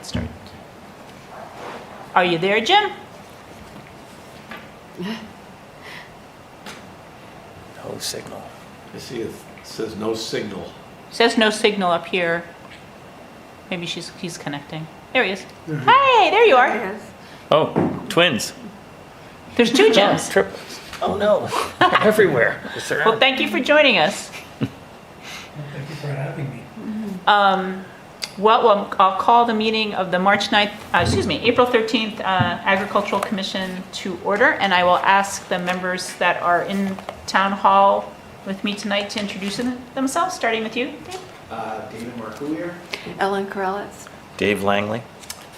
get started. Are you there, Jim? No signal. I see it says no signal. Says no signal up here. Maybe he's connecting. There he is. Hey, there you are. Yes. Oh, twins. There's two Oh, Jims. triplets. Oh no, everywhere. Yes, there Well, are. thank you for joining us. Thank you for having me. Well, I'll call the meeting of the April 13th Agricultural Commission to order, and I will ask the members that are in town hall with me tonight to introduce themselves, starting with you, Dave. David Markoulier. Ellen Corrales. Dave Langley.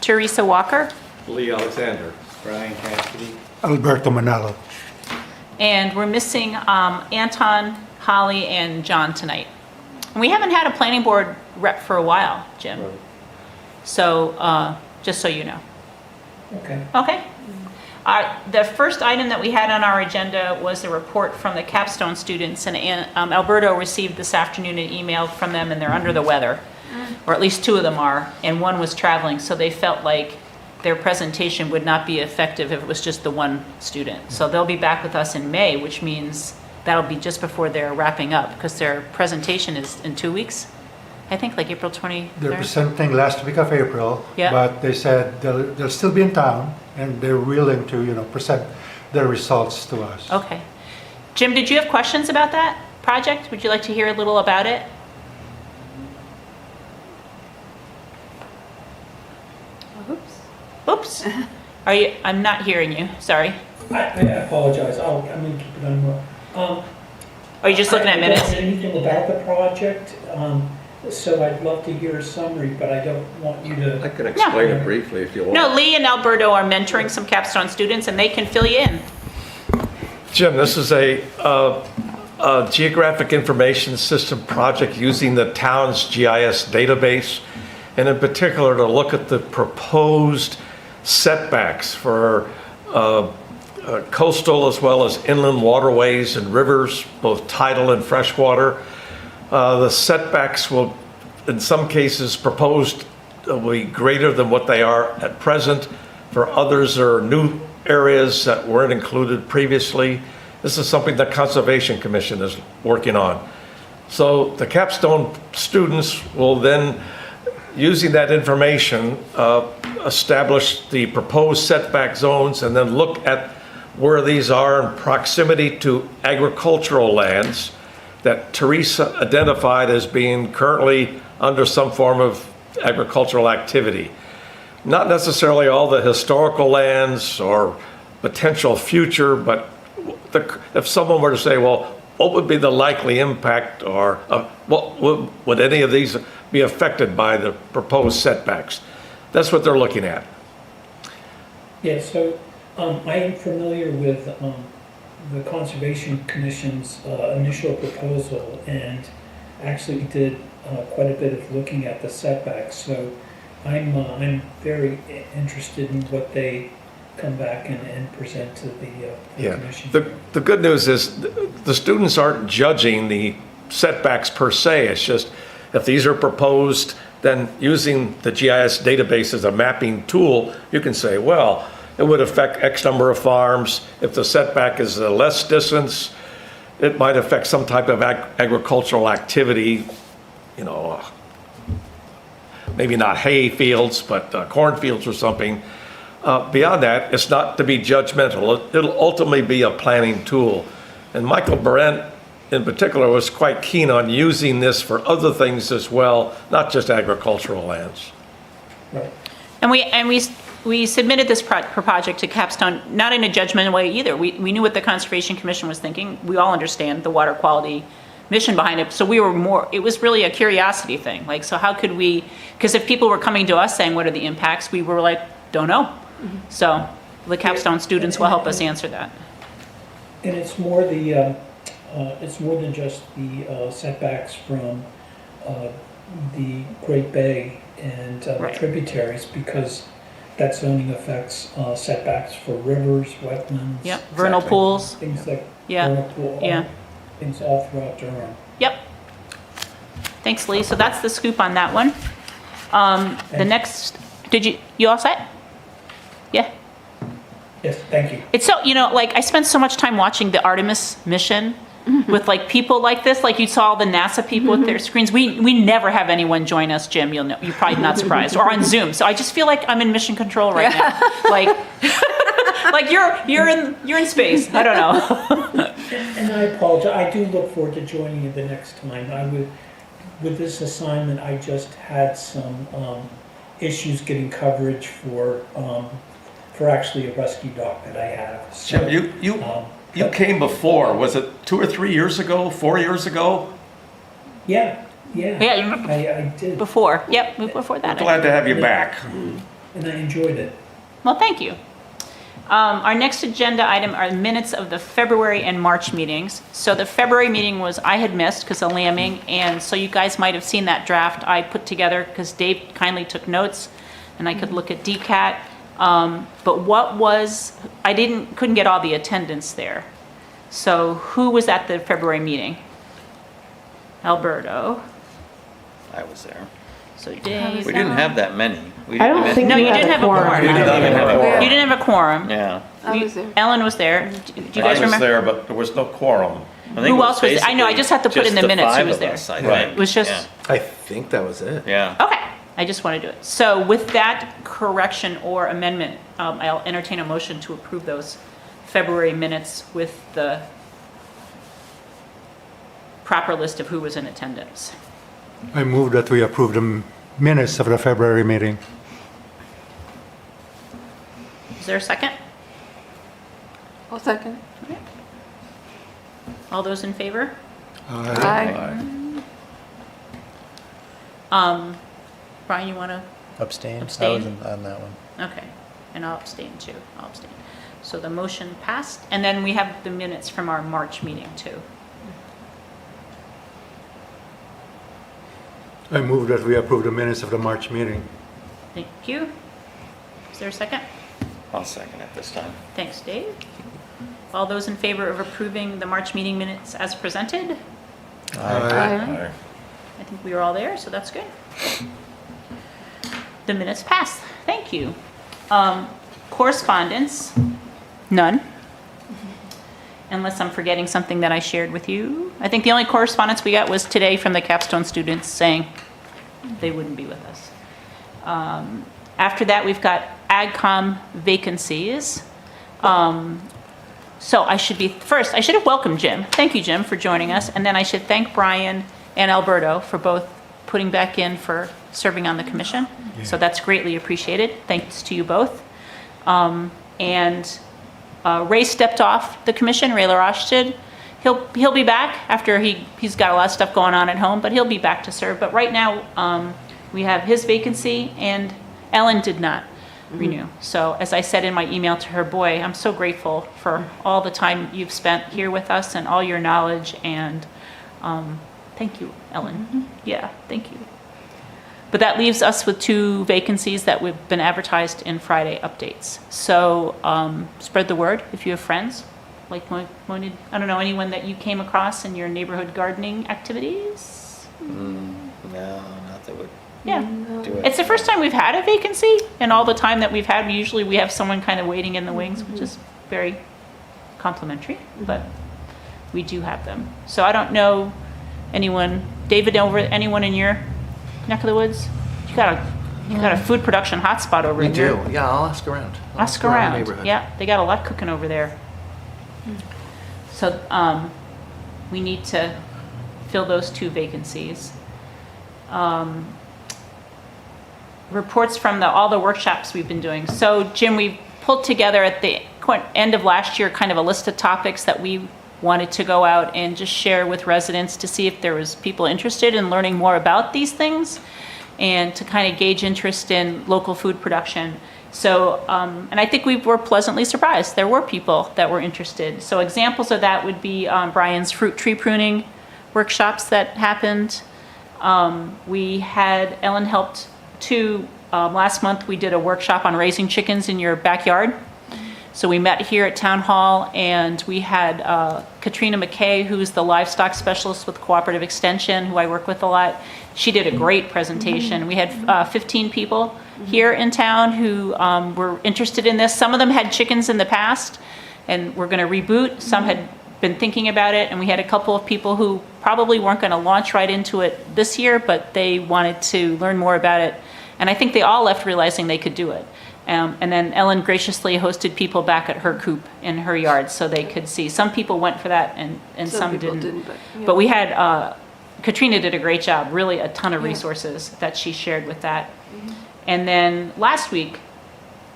Teresa Walker, Lee Alexander. Brian Cassidy. Alberto Manalo. and we're missing Anton, Holly, and John tonight. And we haven't had a planning board rep for a while, Jim. So, just so you know. Okay. Okay. The first item that we had on our agenda was a report from the capstone students, and Alberto received this afternoon an email from them, and they're under the weather, or at least two of them are, and one was traveling, so they felt like their presentation would not be effective if it was just the one student. So they'll be back with us in May, which means that'll be just before they're wrapping up, because their presentation is in 2 weeks. I think like April 23rd. They're presenting last week of April, Yeah. but they said they'll still be in town and they're willing to, present their results to us. Okay. Jim, did you have questions about that project? Would you like to hear a little about it? Oops. Oops. I'm not hearing you, sorry. I apologize. I'm going to keep it on. Are you just looking at minutes? I don't know anything about the project, so I'd love to hear a summary, but I don't want you I to. can explain it briefly if you want. No, Lee and Alberto are mentoring some capstone students, and they can fill you in. Jim, this is a geographic information system project using the town's GIS database, and in particular to look at the proposed setbacks for coastal as well as inland waterways and rivers, both tidal and freshwater. The setbacks will, in some cases, proposed will be greater than what they are at present. For others, there are new areas that weren't included previously. This is something the Conservation Commission is working on. So the capstone students will then, using that information, establish the proposed setback zones and then look at where these are in proximity to agricultural lands that Teresa identified as being currently under some form of agricultural activity. Not necessarily all the historical lands or potential future, but if someone were to say, well, what would be the likely impact, or would any of these be affected by the proposed setbacks? That's what they're looking at. Yeah, so I am familiar with the Conservation Commission's initial proposal, and actually did quite a bit of looking at the setbacks. So I'm very interested in what they come back and present to the commission. The good news is the students aren't judging the setbacks per se. It's just if these are proposed, then using the GIS database as a mapping tool, you can say, well, it would affect X number of farms. If the setback is a less distance, it might affect some type of agricultural activity, maybe not hay fields, but cornfields or something. Beyond that, it's not to be judgmental. It'll ultimately be a planning tool. And Michael Berent, in particular, was quite keen on using this for other things as well, not just agricultural lands. Right. And we submitted this project to Capstone, not in a judgmental way either. We knew what the Conservation Commission was thinking. We all understand the water quality mission behind it. So it was really a curiosity thing. Like, so how could we, because if people were coming to us saying, what are the impacts? We were like, don't know. Mm-hmm. So the Capstone students will help us answer that. And it's more it's more than just the setbacks from the Great Bay and Right. tributaries, because that zoning affects setbacks for rivers, wetlands. Yep, vernal pools. Things like Yeah. vernal pool, Yeah. things all throughout Durham. Yep. Thanks, Lee. So that's the scoop on that one. The next, you all set? Yeah. Yes, thank you. It's so, like, I spent so much time watching the Artemis mission with, like, people like this. Like, you saw all the NASA people with their screens. We never have anyone join us, Jim. You're probably not surprised. Or on Zoom. So I just feel like I'm in mission control right now. Like, like you're in space. I don't know. And I apologize, I do look forward to joining you the next time. With this assignment, I just had some issues getting coverage for actually a rescue dog that I have. So, Jim, you came before, was it 2 or 3 years ago, 4 years ago? Yeah. Yeah, you remember I did, before. Yep, before that. Glad to have you back. and I enjoyed it. Well, thank you. Our next agenda item are minutes of the February and March meetings. So the February meeting I had missed because of lambing, and so you guys might have seen that draft I put together because Dave kindly took notes, and I could look at DCAT. But couldn't get all the attendance there. So who was at the February meeting? Alberto. I was there. So Dave. We didn't have that many. I don't think No, we you had didn't have a quorum. quorum. We didn't even have a quorum. You didn't have a quorum. Yeah. I was there. Ellen was there. Do you guys I was remember? there, but there was no quorum. I think Who it else was there? I know, I just had to put in the basically minutes who just was the there. 5 of us, I Right. think. It was just, I think that was it. Yeah. okay, I just want to do it. So with that correction or amendment, I'll entertain a motion to approve those February minutes with the proper list of who was in attendance. I move that we approve the minutes of the February meeting. Is there a second? I'll second. All those in favor? Aye. Brian, you want to? Abstain? Abstain? I wasn't on that one. Okay, and I'll abstain too. I'll abstain. So the motion passed, and then we have the minutes from our March meeting too. I move that we approve the minutes of the March meeting. Thank you. Is there a second? I'll second it this time. Thanks, Dave. All those in favor of approving the March meeting minutes as presented? Aye. I think we were all there, so that's good. The minutes passed. Thank you. Correspondence? None. Unless I'm forgetting something that I shared with you. I think the only correspondence we got was today from the capstone students saying they wouldn't be with us. After that, we've got AgCom vacancies. So I should have welcomed Jim. Thank you, Jim, for joining us. And then I should thank Brian and Alberto for both putting back in for serving on the commission. So that's greatly appreciated. Thanks to you both. Ray stepped off the commission, Ray LaRoche did. He'll be back after he's got a lot of stuff going on at home, but he'll be back to serve. But right now, we have his vacancy, and Ellen did not renew. So as I said in my email to her, boy, I'm so grateful for all the time you've spent here with us and all your knowledge, and thank you, Ellen. Yeah, thank you. But that leaves us with 2 vacancies that we've been advertised in Friday updates. So spread the word if you have friends. Like, I don't know, anyone that you came across in your neighborhood gardening activities? No, not that would Yeah. do it. It's the first time we've had a vacancy, and all the time that we've had, usually we have someone kind of waiting in the wings, which is very complimentary, but we do have them. So I don't know anyone, David, anyone in your neck of the woods? You got a food production hotspot over We here. do. Yeah, I'll ask around. I'll Ask the around. neighborhood. Yeah, they got a lot cooking over there. So we need to fill those 2 vacancies. Reports from all the workshops we've been doing. So Jim, we pulled together at the end of last year kind of a list of topics that we wanted to go out and just share with residents to see if there was people interested in learning more about these things and to kind of gauge interest in local food production. So, and I think we were pleasantly surprised. There were people that were interested. So examples of that would be Brian's fruit tree pruning workshops that happened. Ellen helped too. Last month we did a workshop on raising chickens in your backyard. So we met here at Town Hall, and we had Katrina McKay, who's the livestock specialist with Cooperative Extension, who I work with a lot, she did a great presentation. We had 15 people here in town who were interested in this. Some of them had chickens in the past and were going to reboot. Some had been thinking about it, and we had a couple of people who probably weren't going to launch right into it this year, but they wanted to learn more about it. And I think they all left realizing they could do it. And then Ellen graciously hosted people back at her coop in her yard so they could see. Some people went for that and some people didn't. yeah. But we had, Katrina did a great job, really a ton of resources that she shared with that. And then last week,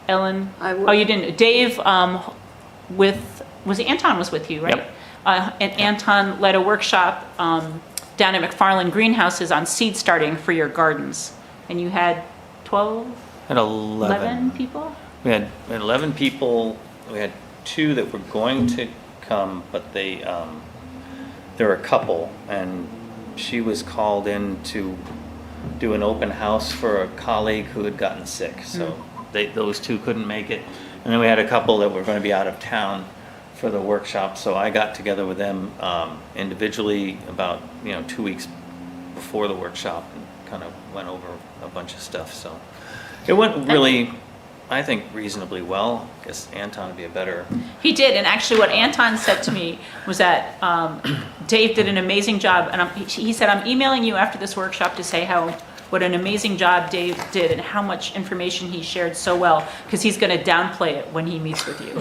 Ellen, oh, you didn't, Dave Anton was with you, right? Yep. And Anton led a workshop down at McFarland Greenhouses on seed starting for your gardens. And you had 12? At 11 people? We had 11 people. We had 2 that were going to come, but there were a couple, and she was called in to do an open house for a colleague who had gotten sick. So those 2 couldn't make it. And then we had a couple that were going to be out of town for the workshop. So I got together with them individually about 2 weeks before the workshop and kind of went over a bunch of stuff. So it went really, I think, reasonably well. I guess Anton would be a better. He did, and actually what Anton said to me was that Dave did an amazing job, and he said, I'm emailing you after this workshop to say what an amazing job Dave did and how much information he shared so well, because he's going to downplay it when he meets with you,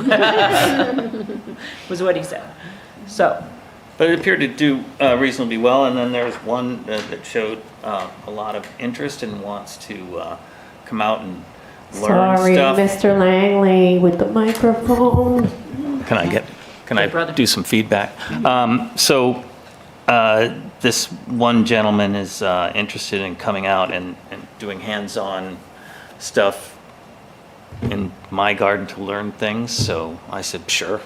was what he said. So. But it appeared to do reasonably well, and then there's one that showed a lot of interest and wants to come out and learn Sorry, stuff. Mr. Langley with the microphone. Can I brother. do some feedback? So this one gentleman is interested in coming out and doing hands-on stuff in my garden to learn things. So I said, sure.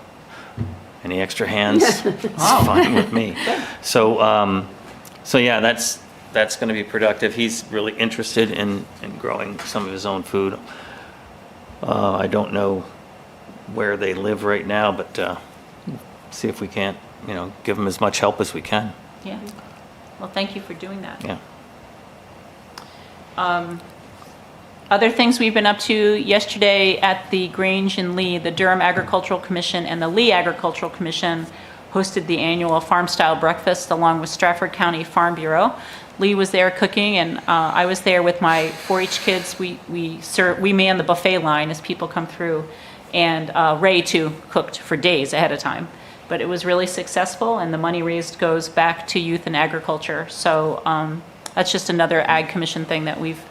Any extra hands? It's fine with me. So yeah, that's going to be productive. He's really interested in growing some of his own food. I don't know where they live right now, but see if we can't, give them as much help as we can. Yeah. Well, thank you for doing that. Yeah. Other things we've been up to yesterday at the Grange in Lee, the Durham Agricultural Commission and the Lee Agricultural Commission hosted the annual farm-style breakfast along with Stratford County Farm Bureau. Lee was there cooking, and I was there with my 4-H kids. We man the buffet line as people come through, and Ray too cooked for days ahead of time. But it was really successful, and the money raised goes back to youth and agriculture. So that's just another Ag Commission thing that we've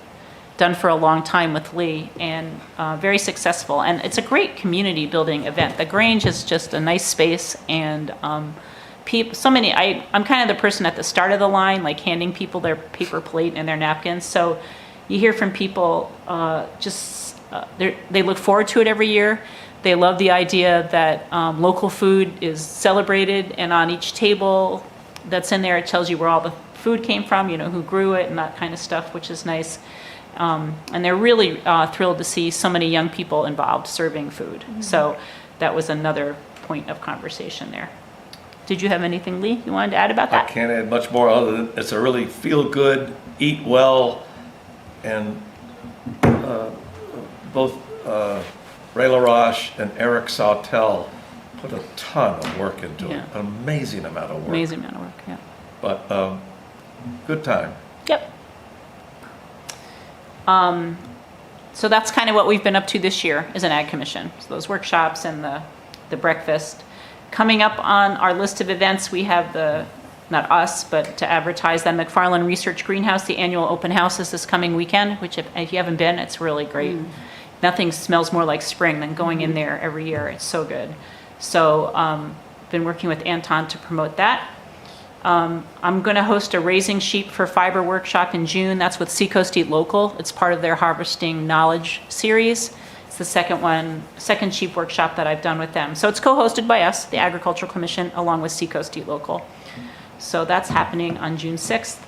done for a long time with Lee, and very successful. And it's a great community building event. The Grange is just a nice space, and I'm kind of the person at the start of the line, like handing people their paper plate and their napkins. So you hear from people, they look forward to it every year. They love the idea that local food is celebrated, and on each table that's in there, it tells you where all the food came from, who grew it and that kind of stuff, which is nice. And they're really thrilled to see so many young people involved serving food. Mm-hmm. So that was another point of conversation there. Did you have anything, Lee, you wanted to add about that? I can't add much more other than it's a really feel good, eat well, and both Ray LaRoche and Eric Sautel put a ton of work into it. An amazing amount of work. Amazing amount of work, yeah. But good time. Yep. So that's kind of what we've been up to this year as an Ag Commission. So those workshops and the breakfast. Coming up on our list of events, we have not us, but to advertise that McFarland Research Greenhouse, the annual open house is this coming weekend, which if you haven't been, it's really great. Nothing smells more like spring than going in there every year. It's so good. So been working with Anton to promote that. I'm going to host a Raising Sheep for Fiber workshop in June. That's with Seacoast Eat Local. It's part of their Harvesting Knowledge series. It's the second sheep workshop that I've done with them. So it's co-hosted by us, the Agricultural Commission, along with Seacoast Eat Local. So that's happening on June 6th.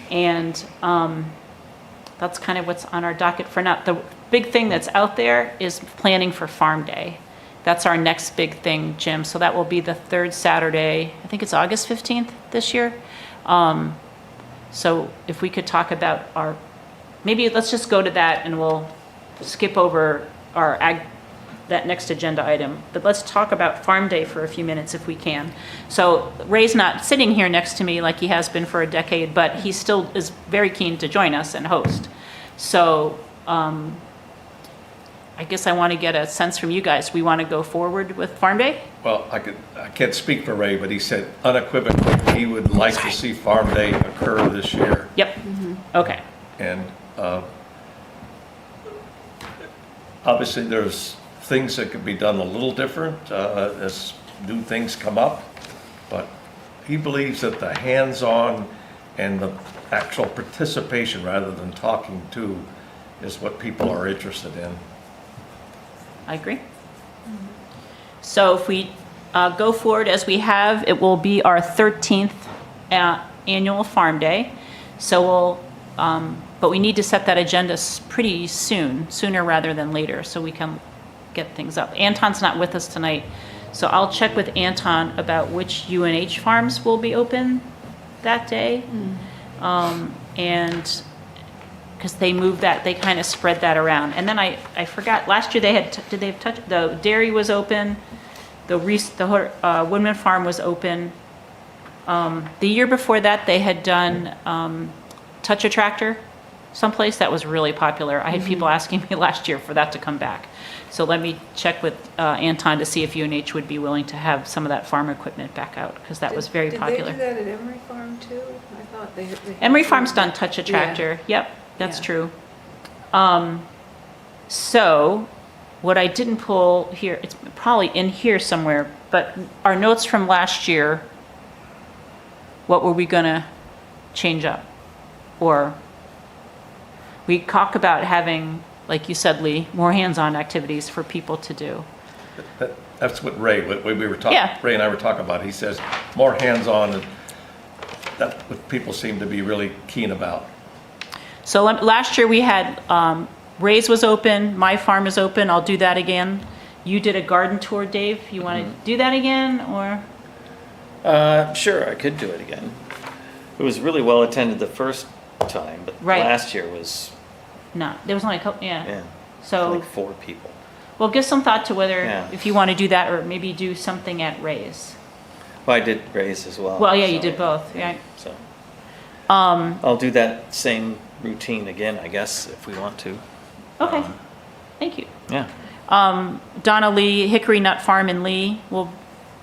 And that's kind of what's on our docket for now. The big thing that's out there is planning for Farm Day. That's our next big thing, Jim. So that will be the third Saturday. I think it's August 15th this year. So if we could talk about maybe let's just go to that and we'll skip over that next agenda item. But let's talk about Farm Day for a few minutes if we can. So Ray's not sitting here next to me like he has been for a decade, but he still is very keen to join us and host. So I guess I want to get a sense from you guys. We want to go forward with Farm Day? Well, I can't speak for Ray, but he said unequivocally he would like to see Farm Day occur this year. Yep. Okay. And obviously, there's things that could be done a little different as new things come up. But he believes that the hands-on and the actual participation rather than talking to is what people are interested in. I agree. So if we go forward as we have, it will be our 13th annual Farm Day. So but we need to set that agenda pretty soon, sooner rather than later, so we can get things up. Anton's not with us tonight, so I'll check with Anton about which UNH farms will be open that day. And because they moved that, they kind of spread that around. And then I forgot, last year the dairy was open, the Woodman Farm was open. The year before that, they had done Touch a Tractor someplace. That was really popular. I had people asking me last year for that to come back. So let me check with Anton to see if UNH would be willing to have some of that farm equipment back out, because that was very popular. Did they do that at Emery Farm too? I thought they Emery Farm's done Touch a Tractor. Yep, that's true. So what I didn't pull here, it's probably in here somewhere, but our notes from last year, what were we gonna change up? Or we talk about having, like you said, Lee, more hands-on activities for people to do. That's what Ray and I were talking about. He says more hands-on, and that's what people seem to be really keen about. So last year we had, Ray's was open, my farm is open, I'll do that again. You did a garden tour, Dave. You want to do that again, or? Sure, I could do it again. It was really well attended the first time, but Right. last year was, Not, there was only a couple, yeah, So, like 4 people. well, give some thought to whether, Yeah. if you want to do that, or maybe do something at Ray's. Well, I did raise as well. Well, yeah, you so, did both, yeah. So, I'll do that same routine again, I guess, if we want to. Okay, thank you. Yeah. Donna Lee, Hickory Nut Farm in Lee will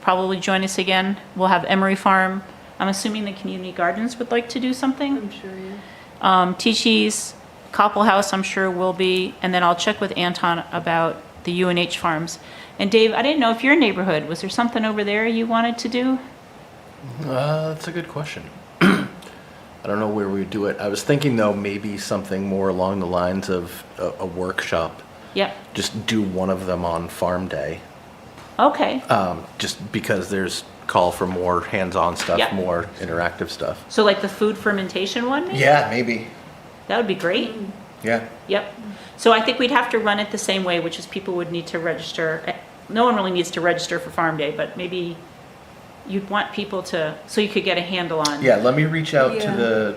probably join us again. We'll have Emery Farm. I'm assuming the community gardens would like to do something. I'm sure, yeah. Teachy's, Copple House, I'm sure will be, and then I'll check with Anton about the UNH farms. And Dave, I didn't know if your neighborhood, was there something over there you wanted to do? That's a good question. I don't know where we would do it. I was thinking though, maybe something more along the lines of a workshop. Yep, Just do one of them on Farm Day. okay. Just because there's call for more hands-on stuff, Yeah. more interactive stuff. So like the food fermentation one, maybe? Yeah, maybe. That would be great. Yeah. Yep. So I think we'd have to run it the same way, which is people would need to register. No one really needs to register for Farm Day, but maybe you'd want people to, so you could get a handle on. Yeah, let me reach out Yeah.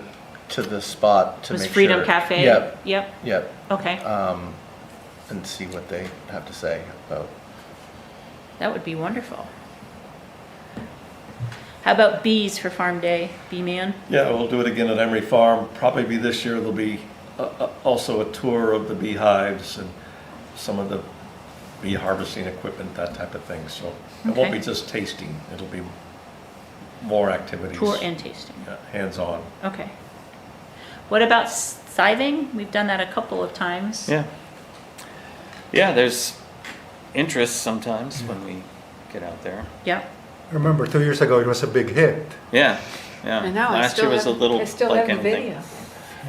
to the spot to Was make Freedom sure. Cafe? Yep, Yep, yep. okay. And see what they have to say about. That would be wonderful. How about bees for Farm Day, Bee Man? Yeah, we'll do it again at Emery Farm. Probably be this year, there'll be also a tour of the beehives and some of the bee harvesting equipment, that type of thing. So it won't be Okay. just tasting, it'll be more activities. Tour and tasting. Hands-on. Okay. What about scything? We've done that a couple of times. Yeah. Yeah, there's interest sometimes when we get out there. Yep. I remember 2 years ago, it was a big hit. Yeah, yeah. And now Last year was a little I still like have the anything. video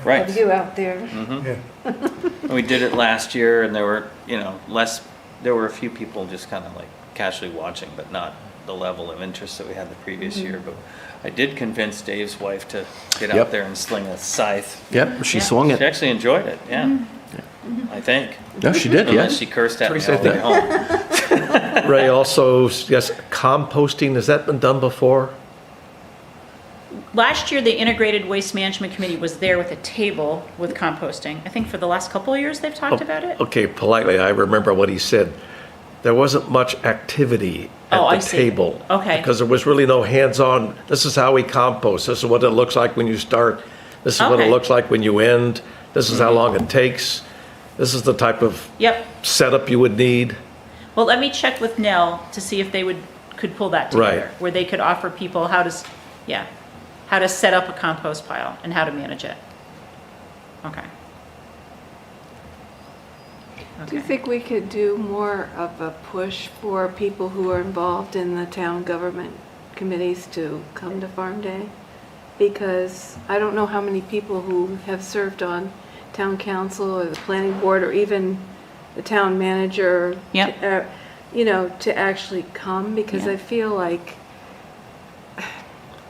Right. of you out there. Yeah. And we did it last year, and there were, there were a few people just kind of like casually watching, but not the level of interest that we had the previous year. But I did convince Dave's wife to get out Yep. there and sling a scythe. Yep, she Yeah. swung She it. actually enjoyed it, yeah. I think. No, she did, yeah. Unless she cursed at me all the way home. Ray, also, yes, composting, has that been done before? last year, the Integrated Waste Management Committee was there with a table with composting. I think for the last couple of years, they've talked about it. Okay, politely, I remember what he said. There wasn't much activity Oh, at I the see. table. Okay. Because there was really no hands-on, this is how we compost, this is what it looks like when you start, this is what it Okay. looks like when you end, this is how long it takes, this is the type of Yep. setup you would need. Well, let me check with Nell to see if they could pull that together. Right. Where they could offer people how to set up a compost pile and how to manage it. Okay. Do you Okay. think we could do more of a push for people who are involved in the town government committees to come to Farm Day? Because I don't know how many people who have served on town council or the planning board or even the town manager, Yep. to actually come, because Yeah. I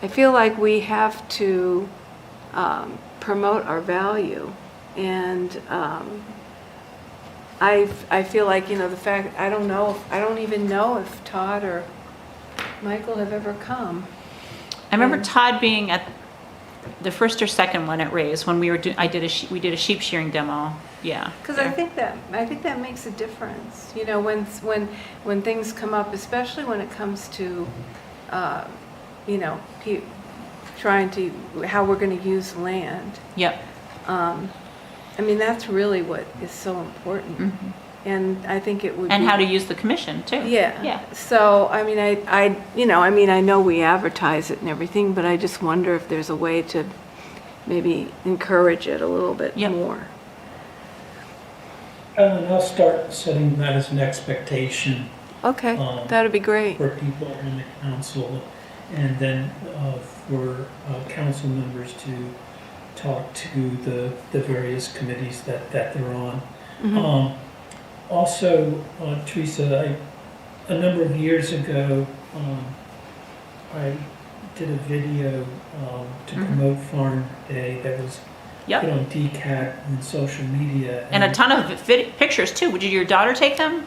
feel like we have to promote our value, and I feel like, the fact, I don't even know if Todd or Michael have ever come. I remember Yeah. Todd being at the first or second one at Ray's when we did a sheep shearing demo. Yeah. Because I think that makes a difference, when things come up, especially when it comes to, trying to, how we're going to use land. Yep. That's really what is so important. And I think it would And be- how to use the commission too. Yeah. Yeah. So, I know we advertise it and everything, but I just wonder if there's a way to maybe encourage it a little bit Yep. more. And I'll start setting that as an expectation Okay, that'd be great. for people in the council, and then for council members to talk to the various committees that they're on. Mhm. Also, Teresa, a number of years ago, I did a video to Mhm. promote Farm Day that was Yep. put on DCAT and social media. And a ton of pictures too. Did your daughter take them?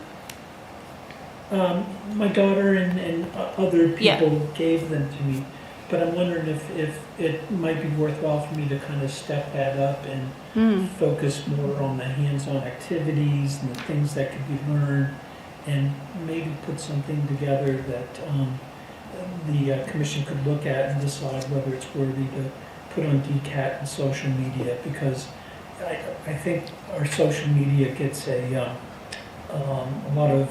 My daughter and other Yeah. people gave them to me, but I'm wondering if it might be worthwhile for me to kind of step that up and Hmm. focus more on the hands-on activities and the things that could be learned, and maybe put something together that the commission could look at and decide whether it's worthy to put on DCAT and social media, because I think our social media gets a lot of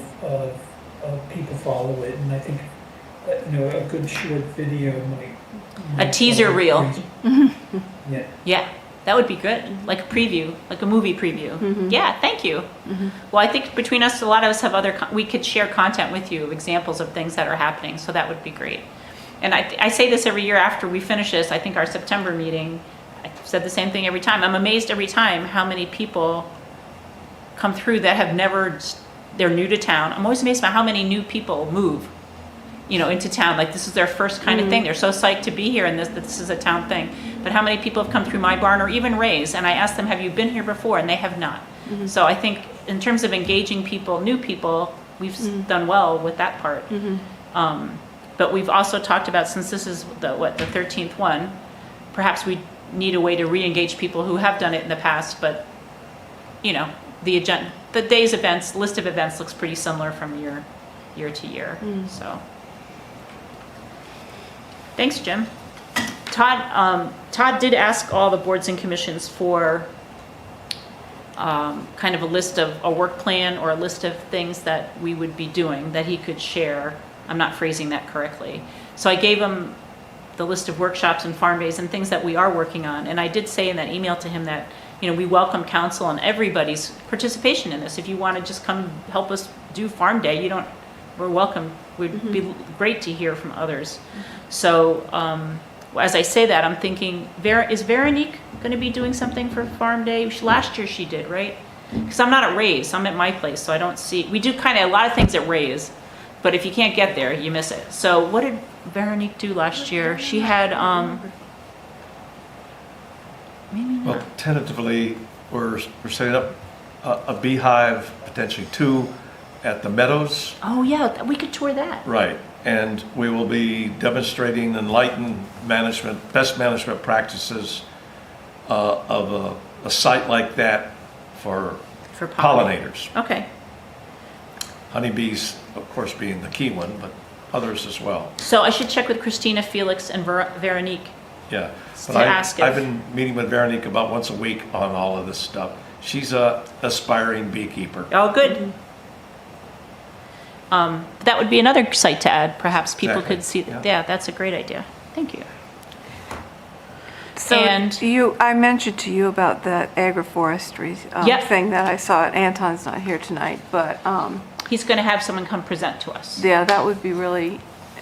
people follow it, and I think a good short video might A teaser reel. Yeah. Yeah, that would be good. Like a preview, like a movie preview. Mhm. Yeah, thank you. Well, I think between us, a lot of us have we could share content with you, examples of things that are happening. So that would be great. And I say this every year after we finish this. I think our September meeting, I said the same thing every time. I'm amazed every time how many people come through that have never, they're new to town. I'm always amazed by how many new people move, into town. Like this is their first kind of thing. They're so psyched to be here and this is a town thing. But how many people have come through my barn or even Ray's? And I asked them, have you been here before? And they have not. So I think in terms of engaging people, new people, we've done well with that part. But we've also talked about, since this is the 13th one, perhaps we need a way to re-engage people who have done it in the past, but, the agenda, the day's events, list of events looks pretty similar from year to year, so. Thanks, Jim. Todd did ask all the boards and commissions for kind of a list of a work plan or a list of things that we would be doing that he could share. I'm not phrasing that correctly. So I gave him the list of workshops and farm days and things that we are working on. And I did say in that email to him that, we welcome council and everybody's participation in this. If you want to just come help us do farm day, we're welcome. Would be great to hear from others. So as I say that, I'm thinking, is Veronique going to be doing something for farm day? Last year she did, right? Because I'm not at Ray's, I'm at my place, so I don't see, we do kind of a lot of things at Ray's. But if you can't get there, you miss it. So what did Veronique do last year? She had, maybe Well, not. tentatively, we're setting up a beehive, potentially two, at the Meadows. Oh, yeah, we could tour that. Right. And we will be demonstrating enlightened management, best management practices of a site like that for For pollinators. Okay. Honeybees, of course, being the key one, but others as well. So I should check with Christina, Felix, and Veronique. Yeah. To But ask I've if- been meeting with Veronique about once a week on all of this stuff. She's a aspiring beekeeper. Oh, good. That would be another site to add. Perhaps people Exactly, could see, yeah. yeah, that's a great idea. Thank you. So And- I mentioned to you about that agroforestry Yep. thing that I saw. Anton's not here tonight, but He's going to have someone come present to us. yeah, that would be really.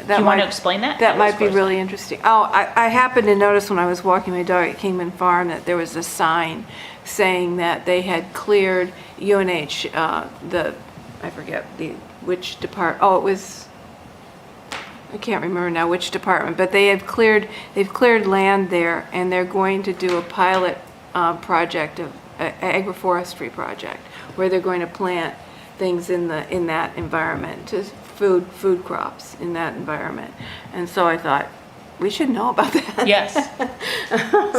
Do you want to explain that? That might be was- really interesting. Oh, I happened to notice when I was walking my dog at Kingman Farm that there was a sign saying that they had cleared UNH, I forget which department, oh, it was, I can't remember now which department, but they've cleared land there, and they're going to do a pilot project of agroforestry project, where they're going to plant things in that environment, just food crops in that environment. And so I thought, we should know about that. Yes.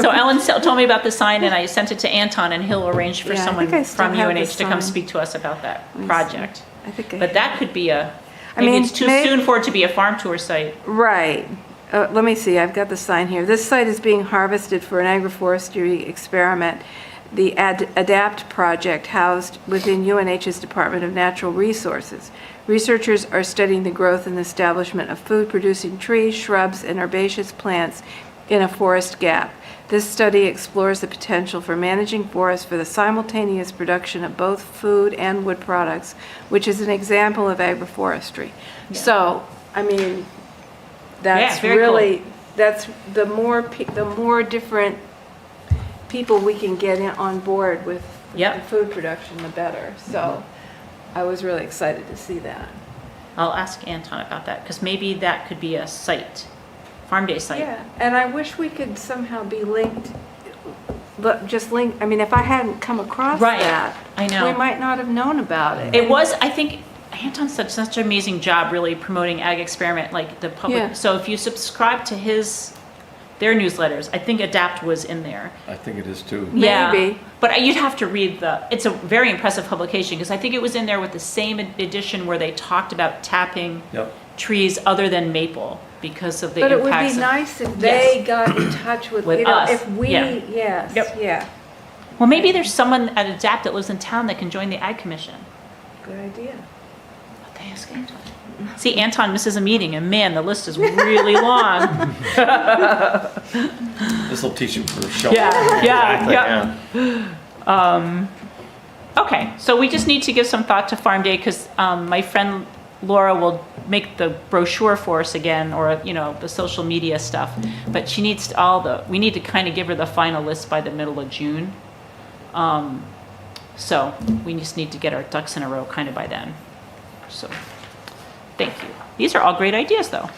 So Ellen told me about the sign, and I sent it to Anton, and he'll arrange for Yeah, I someone think I still from have the UNH to come sign. speak to us about that Let me see. project. I think I But have that it. could be I maybe mean, it's too soon for it to be a farm tour site. Right. Let me see, I've got the sign here. This site is being harvested for an agroforestry experiment. The ADAPT project housed within UNH's Department of Natural Resources. Researchers are studying the growth and establishment of food-producing trees, shrubs, and herbaceous plants in a forest gap. This study explores the potential for managing forests for the simultaneous production of both food and wood products, which is an example of agroforestry. So, I mean, that's very cool. really, that's the more different people we can get on board with Yep. the food production, the better. So I was really excited to see that. I'll ask Anton about that, because maybe that could be a site, farm day site. Yeah, and I wish we could somehow be linked, I mean, if I hadn't come across Right, that, I know. we might not have known about it. It was, I think, Anton's done such an amazing job really promoting Ag Experiment, like the public. Yeah. So if you subscribe to their newsletters, I think ADAPT was in there. I think it is too. Yeah. Maybe. But you'd have to read it's a very impressive publication, because I think it was in there with the same edition where they talked about tapping Yep. trees other than maple because of the But it would impacts. be of- nice if Yes. they got in touch with, With you know, us, if we, yeah. yes, Yep. yeah, Well, maybe there's someone at ADAPT that lives in town that can join the Ag Commission. good idea. What the ask Anton? See, Anton misses a meeting, and man, the list is really long. This will teach him for sure. Exactly, yeah. Okay, so we just need to give some thought to Farm Day, because my friend Laura will make the brochure for us again, or, you know, the social media stuff. But she needs we need to kind of give her the final list by the middle of June. So we just need to get our ducks in a row kind of by then. So, thank you. These are all great ideas, though.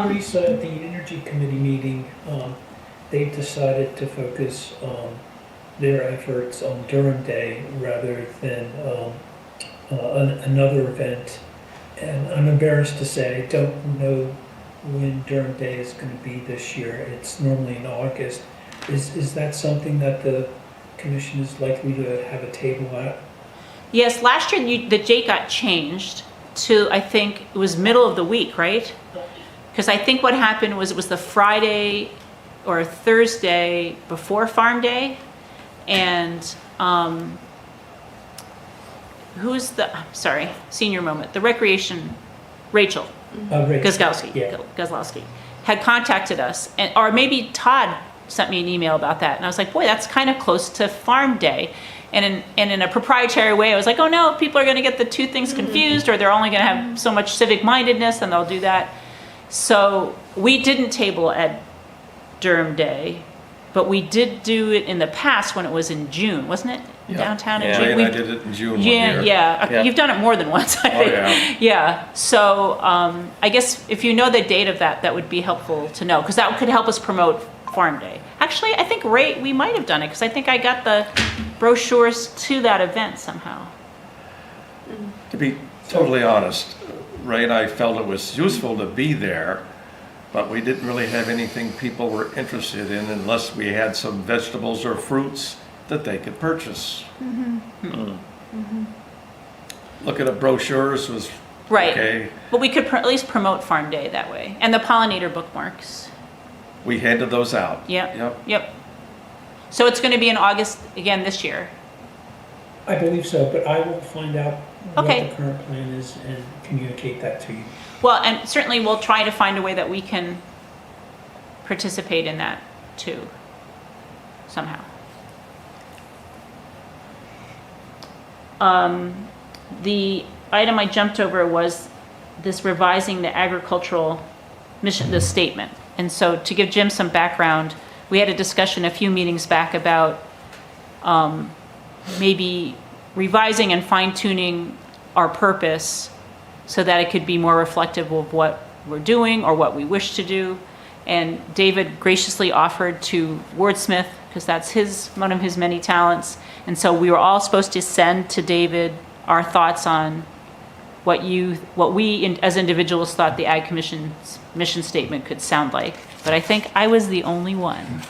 Lisa, at the Energy Committee meeting, they decided to focus their efforts on Durham Day rather than another event. And I'm embarrassed to say, I don't know when Durham Day is going to be this year. It's normally in August. Is that something that the commission is likely to have a table at? Yes, last year the date got changed to, I think, it was middle of the week, right? Because I think what happened was it was the Friday or Thursday before Farm Day, and senior moment, the recreation, Rachel Right. Gazlowski, Yeah. Gazlowski, had contacted us, or maybe Todd sent me an email about that, and I was like, boy, that's kind of close to Farm Day. And in a proprietary way, I was like, oh no, people are going to get the two things confused, or they're only going to have so much civic mindedness, and they'll do that. So we didn't table at Durham Day, but we did do it in the past when it was in June, wasn't it? Yeah. Downtown in Yeah. June. Jay and We- I did it in June one yeah, year. yeah, Yeah. You've done it more than once, I Oh, think. yeah. Yeah. So I guess if you know the date of that, that would be helpful to know, because that could help us promote Farm Day. Actually, I think we might have done it, because I think I got the brochures to that event somehow. To be totally honest, Ray and I felt it was useful to be there, but we didn't really have anything people were interested in unless we had some vegetables or fruits that they could purchase. Looking at brochures was Right. okay. But we could at least promote Farm Day that way. And the pollinator bookmarks. We handed those out. Yep. Yep. So it's going to be in August again this year. I believe so, but I will find out what Okay. the current plan is and communicate that to you. Well, and certainly we'll try to find a way that we can participate in that too, somehow. The item I jumped over was this revising the agricultural mission, the statement. And so to give Jim some background, we had a discussion a few meetings back about maybe revising and fine-tuning our purpose so that it could be more reflective of what we're doing or what we wish to do. And David graciously offered to wordsmith, because that's one of his many talents. And so we were all supposed to send to David our thoughts on what we as individuals thought the Ag Commission's mission statement could sound like. But I think I was the only one.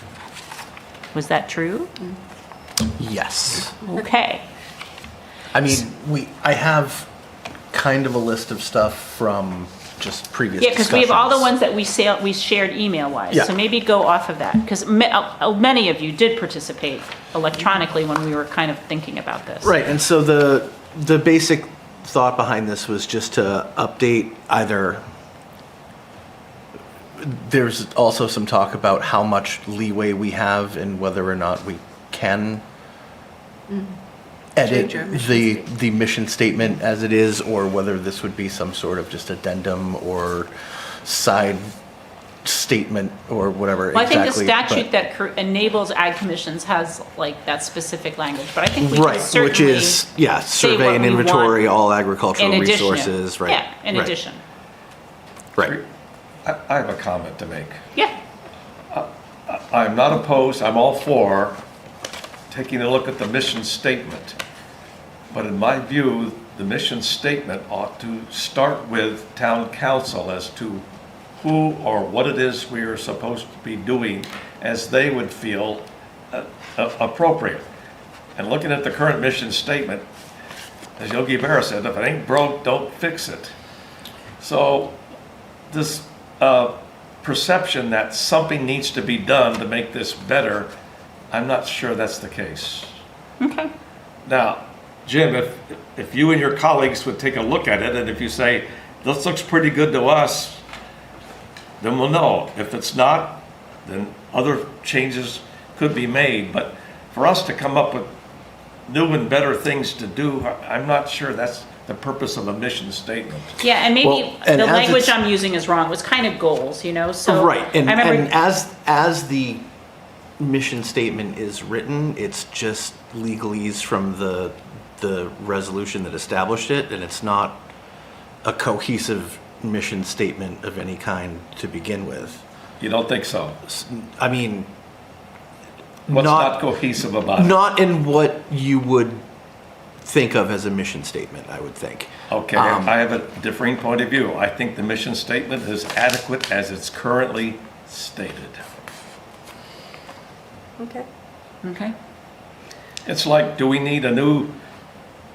Was that true? Yes. Okay. I mean, I have kind of a list of stuff from just previous Yeah, because we have all the discussions. ones that we shared email-wise. Yeah. So maybe go off of that, because many of you did participate electronically when we were kind of thinking about this. Right, and so the basic thought behind this was just to update either. There's also some talk about how much leeway we have and whether or not we can edit Change our mission the mission statement as it is, or whether this would be some sort of just addendum or side statement or whatever. Well, I think the exactly, statute but- that enables ag commissions has like that specific language, but I think we can Right, certainly. which is, say what survey and we inventory, want all agricultural in addition. resources, right? Yeah, in right, addition. Right. I have a comment to make. Yeah, I'm not opposed, I'm all for taking a look at the mission statement. But in my view, the mission statement ought to start with town council as to who or what it is we are supposed to be doing as they would feel appropriate. And looking at the current mission statement, as Yogi Berra said, if it ain't broke, don't fix it. So this perception that something needs to be done to make this better, I'm not sure that's the case. okay. Now, Jim, if you and your colleagues would take a look at it, and if you say, this looks pretty good to us, then we'll know. If it's not, then other changes could be made. But for us to come up with new and better things to do, I'm not sure that's the purpose of a mission statement. Yeah, and maybe Well, and the as language it's- I'm using is wrong, it was kind of goals, so. Right, and, I remember. and as the mission statement is written, it's just legalese from the resolution that established it, and it's not a cohesive mission statement of any kind to begin with. You don't think so? I mean, What's not cohesive about it? not in what you would think of as a mission statement, I would think. Okay, I have a differing point of view. I think the mission statement is adequate as it's currently stated. Okay. Okay. It's like, do we need a new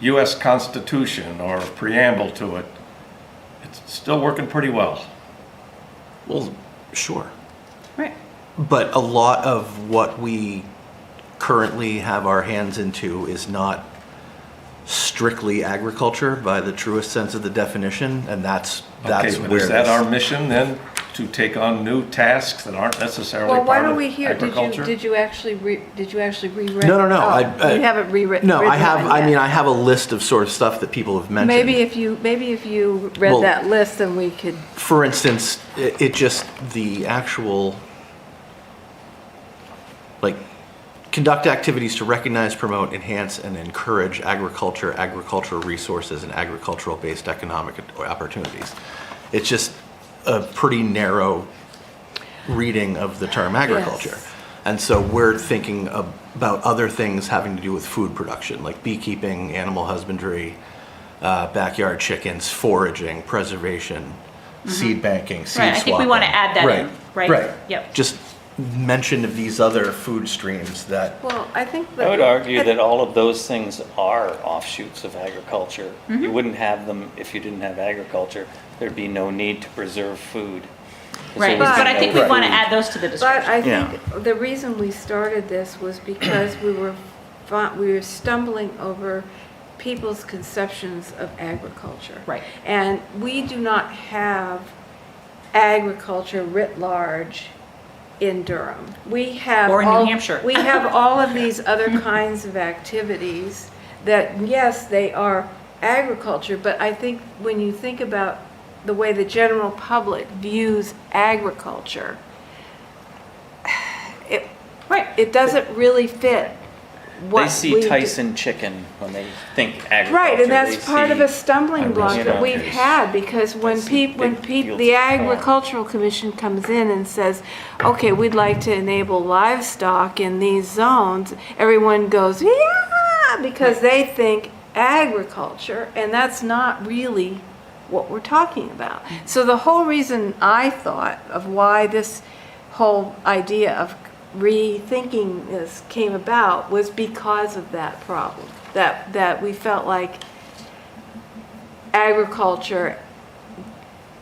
U.S. Constitution or a preamble to it? It's still working pretty well. Well, sure. Right. But a lot of what we currently have our hands into is not strictly agriculture by the truest sense of the definition, and that's Okay, but where is that this- our mission then, to take on new tasks that aren't necessarily Well, why part don't of we hear, agriculture? did you actually rewrite? No. Oh, I- you haven't rewritten. No, I written have. one I yet. mean, I have a list of sort of stuff that people have mentioned. Maybe if you read Well- that list, then we could, For instance, it just the actual like conduct activities to recognize, promote, enhance, and encourage agriculture, agricultural resources, and agricultural-based economic opportunities. It's just a pretty narrow reading of the term agriculture. Yes. And so we're thinking about other things having to do with food production, like beekeeping, animal husbandry, backyard chickens, foraging, preservation, seed banking, seed Right, I think we want to swapping. add that in, right? Right. Yep. Just mention of these other food streams that, Well, I think. I would argue that all of those things are offshoots of agriculture. You wouldn't have them if you didn't have agriculture. There'd be no need to preserve food. 'Cause there Right, would be but I no think we want to food. add those to the But description. I Yeah. think the reason we started this was because we were stumbling over people's conceptions of agriculture. Right. And we do not have agriculture writ large in Durham. We have Or in New all- Hampshire. We have all of these other kinds of activities that, yes, they are agriculture, but I think when you think about the way the general public views agriculture, Right. it doesn't really fit what They see we do. Tyson chicken when they think agriculture. Right, and They that's part of see- a stumbling block you that know, we've there's- had, because when I see people, big fields the of corn. agricultural commission comes in and says, okay, we'd like to enable livestock in these zones, everyone goes, yeah, because they think agriculture, and that's not really what we're talking about. So the whole reason I thought of why this whole idea of rethinking this came about was because of that problem, that we felt like agriculture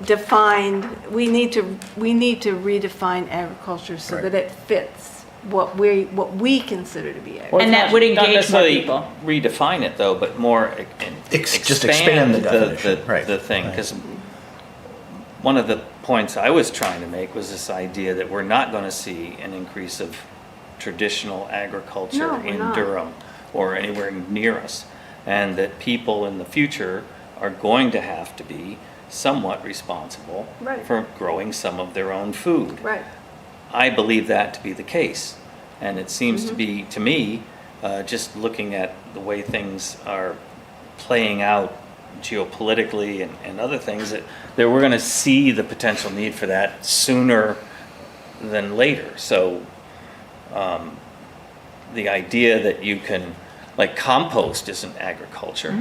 defined, we need to redefine agriculture so that it fits what we consider to be agriculture. And that would Not engage more necessarily people. redefine it though, but more just expand the definition, right. the thing. Because one of the points I was trying to make was this idea that we're not going to see an increase of traditional agriculture No, we're in not. Durham or anywhere near us, and that people in the future are going to have to be somewhat responsible Right. for growing some of their own food. Right. I believe that to be the case. And it seems Mm-hmm. to be, to me, just looking at the way things are playing out geopolitically and other things, that we're going to see the potential need for that sooner than later. So the idea that you can, like compost isn't agriculture.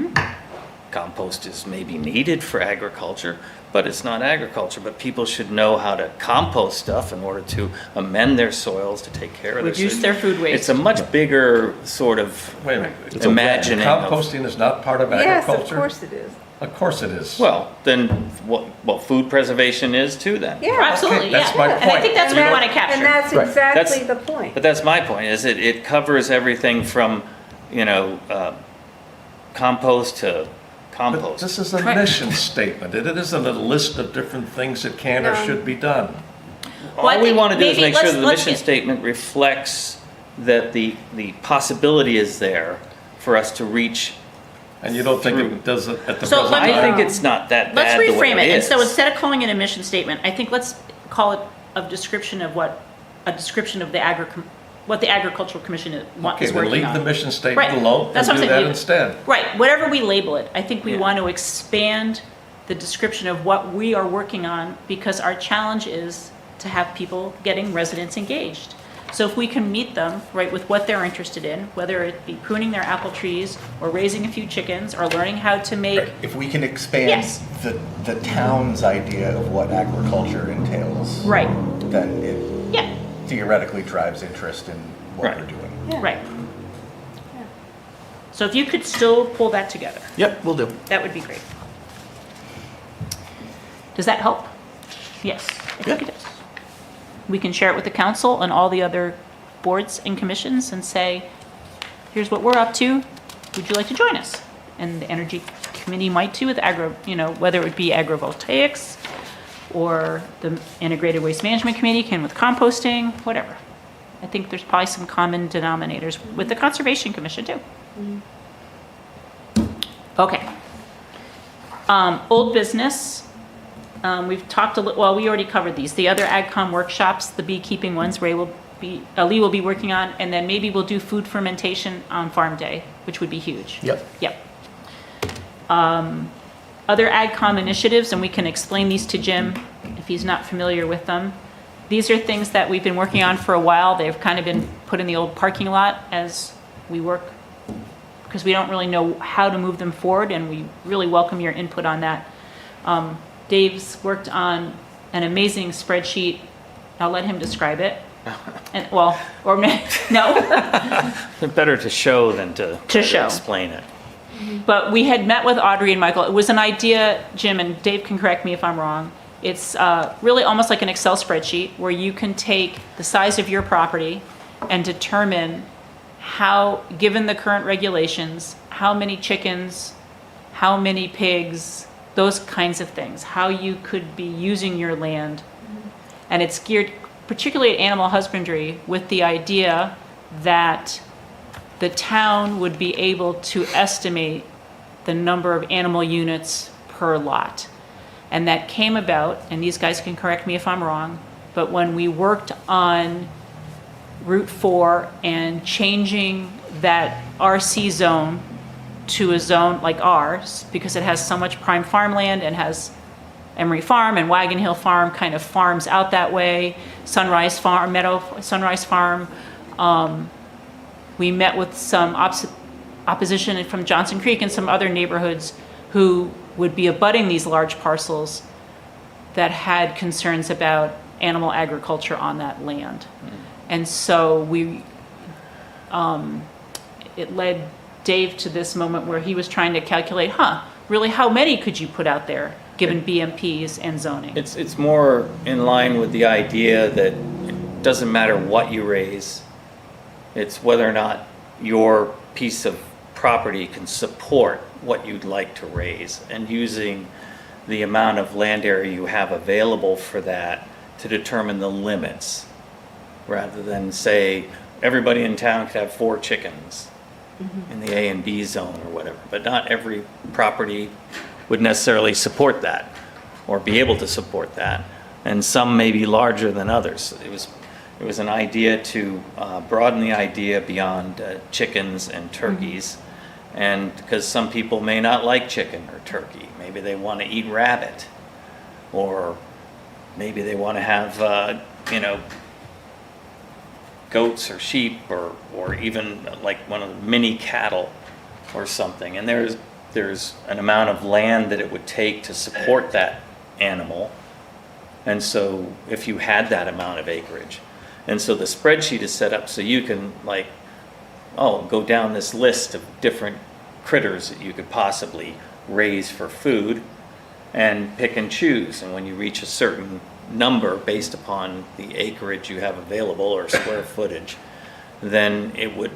Compost is maybe needed for agriculture, but it's not agriculture. But people should know how to compost stuff in order to amend their soils, to take care of Reduce soil. their food waste. It's a much bigger sort of Wait a minute. imagining of, Composting is not part of Yes, agriculture? of course it is. Of course it is. well, then what food preservation is too then. Yeah. Absolutely, that's yeah. my And I point. think that's what we want to capture. And that's Right. exactly That's- the point. But that's my point, is it covers everything from, compost to But compost. this is a Right. mission statement. It isn't a list of different things that can or No. should be done. Well, I All we think want to do is maybe make sure that the let's mission get- statement reflects that the possibility is there for us to reach. And you don't think it does it at the So present let me- time? I think it's not that Let's bad the way reframe it, and is. so instead of calling it a mission statement, I think let's call it a description of what the Agricultural Commission is Okay, then working leave the on. mission statement Right. alone That's and what do I'm saying. that instead. Right, whatever we label it, I think we Yeah. want to expand the description of what we are working on, because our challenge is to have people getting residents engaged. So if we can meet them, right, with what they're interested in, whether it be pruning their apple trees, or raising a few chickens, or learning how to make, if we can expand Yes. the town's idea of what agriculture entails, right, then it yeah, theoretically drives interest in what Right. we're doing. Yeah. right. So if you could still pull that together, Yep, we'll do. that would be great. Does that help? Yes, I think it does. We can share it with the council and all the other boards and commissions and say, here's what we're up to, would you like to join us? And the energy committee might too, with whether it would be agrivoltaics, or the integrated waste management committee can with composting, whatever. I think there's probably some common denominators with the conservation commission too. Okay. Old business. We've talked we already covered these. The other AgCom workshops, the beekeeping ones, Lee will be working on, and then maybe we'll do food fermentation on Farm Day, which would be huge. Yep. Yep. Other AgCom initiatives, and we can explain these to Jim if he's not familiar with them. These are things that we've been working on for a while. They've kind of been put in the old parking lot as we work because we don't really know how to move them forward, and we really welcome your input on that. Dave's worked on an amazing spreadsheet. I'll let him describe it. And, well, or no. Better to show than to show. explain it. But we had met with Audrey and Michael. It was an idea, Jim, and Dave can correct me if I'm wrong. It's really almost like an Excel spreadsheet where you can take the size of your property and determine how, given the current regulations, how many chickens, how many pigs, those kinds of things, how you could be using your land. And it's geared particularly at animal husbandry with the idea that the town would be able to estimate the number of animal units per lot. And that came about, and these guys can correct me if I'm wrong, but when we worked on Route 4 and changing that RC zone to a zone like ours, because it has so much prime farmland and has Emery Farm and Wagon Hill Farm kind of farms out that way, Sunrise Farm, Sunrise Farm. We met with some opposition from Johnson Creek and some other neighborhoods who would be abutting these large parcels that had concerns about animal agriculture on that land. And so it led Dave to this moment where he was trying to calculate, really how many could you put out there given BMPs and zoning? It's more in line with the idea that it doesn't matter what you raise, it's whether or not your piece of property can support what you'd like to raise, and using the amount of land area you have available for that to determine the limits, rather than say everybody in town could have 4 chickens in the A and B zone or whatever. But not every property would necessarily support that or be able to support that, and some may be larger than others. It was an idea to broaden the idea beyond chickens and turkeys, and because some people may not like chicken or turkey, maybe they want to eat rabbit, or maybe they want to have goats or sheep, or even like one of the mini cattle or something. And there's an amount of land that it would take to support that animal. And so if you had that amount of acreage, and so the spreadsheet is set up so you can go down this list of different critters that you could possibly raise for food and pick and choose. And when you reach a certain number based upon the acreage you have available or square footage, then it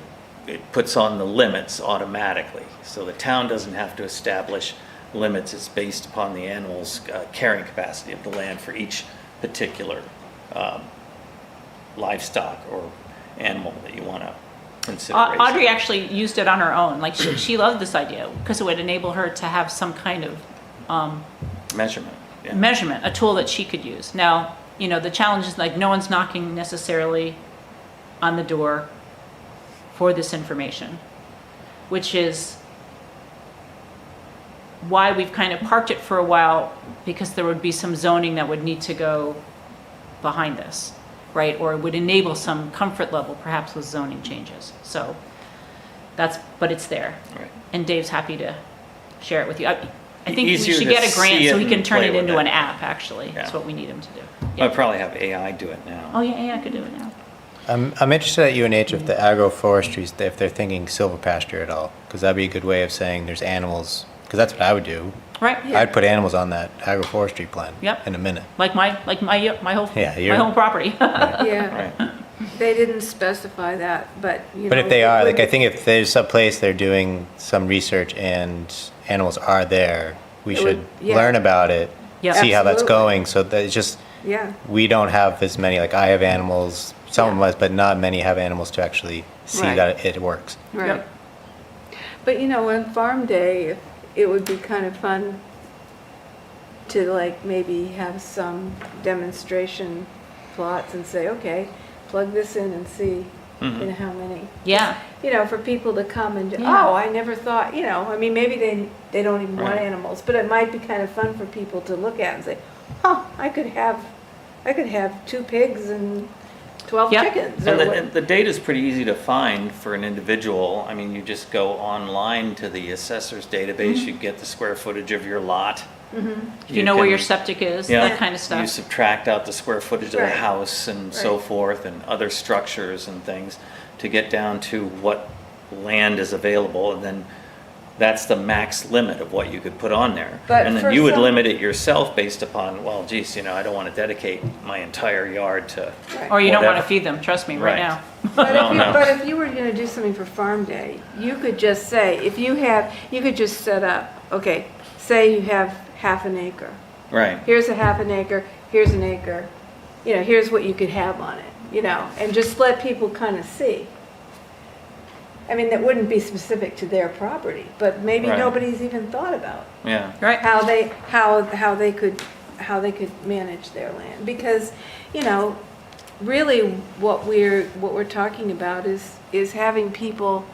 puts on the limits automatically. So the town doesn't have to establish limits. It's based upon the animal's carrying capacity of the land for each particular livestock or animal that you want to consider raising. Audrey actually used it on her own. Like she loved this idea because it would enable her to have some kind of Measurement. Yeah. measurement, a tool that she could use. Now, the challenge is no one's knocking necessarily on the door for this information, which is why we've kind of parked it for a while, because there would be some zoning that would need to go behind this, right? Or it would enable some comfort level perhaps with zoning changes. So but it's there. Right. And Dave's happy to share it with you. I think we Easier should to get a grant see so it he can and turn play it with into it. an app, actually. Yeah. That's what we need him to do. I'll probably have AI do it now. Oh, yeah, I could do it now. I'm interested at UNH if the agroforestry, if they're thinking silver pasture at all, because that'd be a good way of saying there's animals, because that's what I would do. Right? I'd put animals on that agroforestry plan Yep. in a minute. Like my whole Yeah, my whole property. Yeah, Right. they didn't specify that, but, But if they are, it like, I would- think if there's some place they're doing some research and animals are there, we It should would- yeah. learn about it, Yep. see how that's Absolutely. going, so that it's just, Yeah, we don't have as many, like I have animals, some of us, but not many have animals to actually see Right. that it works. right. Yep. But on Farm Day, it would be kind of fun to maybe have some demonstration plots and say, okay, plug this in and see, how many. Yeah. For people to come and, Yeah. oh, I never thought, maybe they don't even want Right. animals, but it might be kind of fun for people to look at and say, I could have 2 pigs and 12 Yeah. chickens. And or what- the data's pretty easy to find for an individual. I mean, you just go online to the assessor's database, you get the square footage of your lot. If you know where your septic is, Yeah. that kind of You stuff. subtract out the square footage of the Right. house and so Right. forth, and other structures and things, to get down to what land is available, and then that's the max limit of what you could put on there. But And for then you would some- limit it yourself based upon, well, geez, I don't want to dedicate my entire yard to, Or you don't want to whatever. feed them, trust me, right Right. now. But if you were gonna do something for Farm Day, you could just say, you could just set up, okay, say you have half an acre. right. Here's a half an acre, here's an acre, here's what you could have on it, and just let people kind of see. I mean, that wouldn't be specific to their property, but maybe Right. nobody's even thought about Yeah. Right? how they could manage their land. Because, really what we're talking about is having people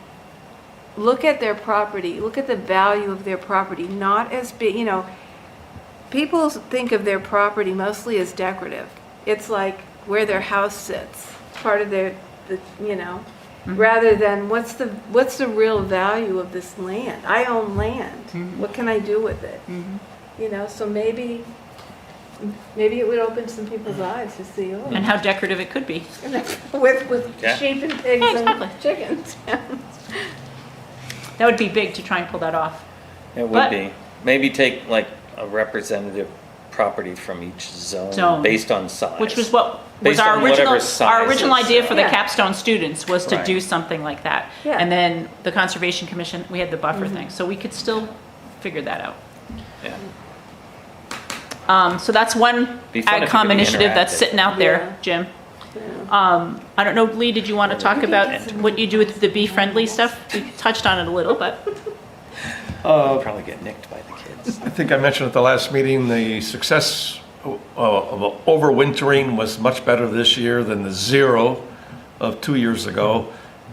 look at their property, look at the value of their property, not as big, people think of their property mostly as decorative. It's like where their house sits, part of rather than what's the real value of this land? I own land. What can I do with it? So maybe it would open some people's eyes to see, And how decorative it could be. with Yeah. sheep and pigs Exactly. and chickens. That would be big to try and pull that off. It would But- be. Maybe take like a representative property from each zone Zone. based on size. Which was what was Based our on whatever original, size our original is, idea for the Yeah. capstone students was to Right. do something like that. Yeah. And then the Conservation Commission, we had the buffer thing, so we could still figure that out. Yeah. So that's one Be fun if it AgCom could be initiative that's interactive. sitting out Yeah. there, Jim. I don't know, Lee, did you want to talk about what you do with the bee-friendly stuff? We touched on it a little, but, Probably get nicked by the kids. I think I mentioned at the last meeting, the success of overwintering was much better this year than the 0 of 2 years ago.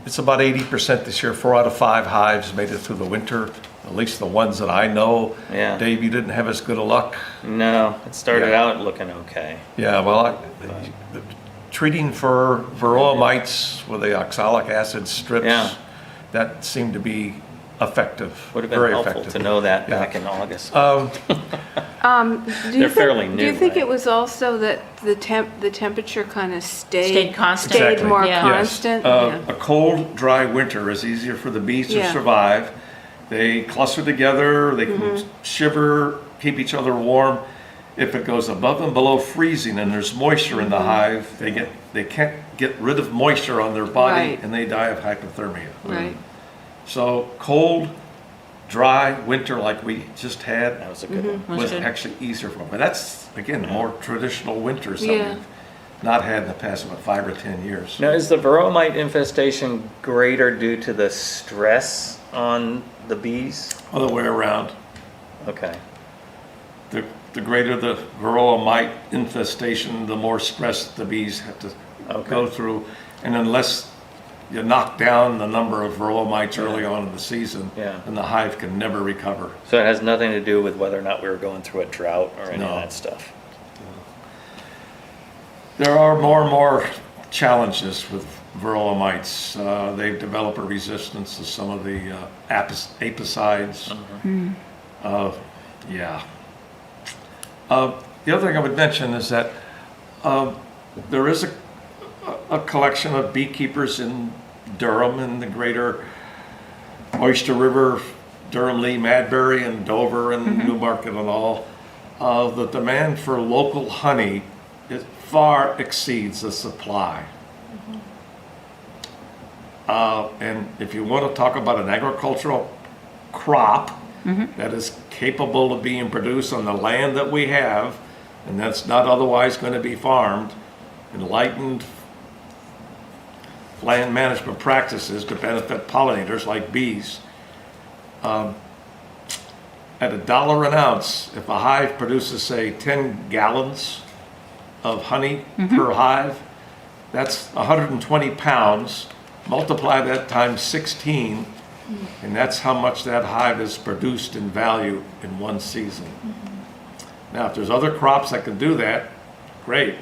It's about 80% this year. 4 out of 5 hives made it through the winter, at least the ones that I know. Yeah. Dave, you didn't have as good a luck. No, it started Yeah. out looking okay. Yeah, well, treating for varroa mites with the oxalic acid strips, Yeah. that seemed to be effective. Would have been very helpful effective. to know that Yeah. back in August. They're fairly Do you new, think right? it was also that the temperature kind of Stayed constant. stayed Exactly. more Yeah. Yes. constant? A cold, dry winter is easier for the bees to Yeah. survive. They cluster together, they can Mm-hmm. shiver, keep each other warm. If it goes above and below freezing and there's moisture in the Mm-hmm. hive, they can't get rid of moisture on their body Right. and they die of hypothermia. Right. So cold, dry winter like we just had That was a good one. Was was good. actually easier for them. But that's, again, more traditional winters that Yeah. we've not had in the past, about 5 or 10 years. Now, is the varroa mite infestation greater due to the stress on the bees? Other way around. Okay. The greater the varroa mite infestation, the more stress the bees have to go through. And unless you knock down the number of varroa mites early on in the season, Yeah. then the hive can never recover. So it has nothing to do with whether or not we were going through a drought or any No. of that stuff? There are more and more challenges with varroa mites. They've developed a resistance to some of the apicides. Yeah. The other thing I would mention is that there is a collection of beekeepers in Durham and the greater Oyster River, Durham, Lee, Madbury, and Dover, and Newmarket and all. The demand for local honey far exceeds the supply. And if you want to talk about an agricultural crop that is capable of being produced on the land that we have, and that's not otherwise going to be farmed, enlightened land management practices to benefit pollinators like bees. At $1 an ounce, if a hive produces, say, 10 gallons of honey per hive, that's 120 pounds. Multiply that times 16, and that's how much that hive is produced in value in one season. Now, if there's other crops that can do that, great.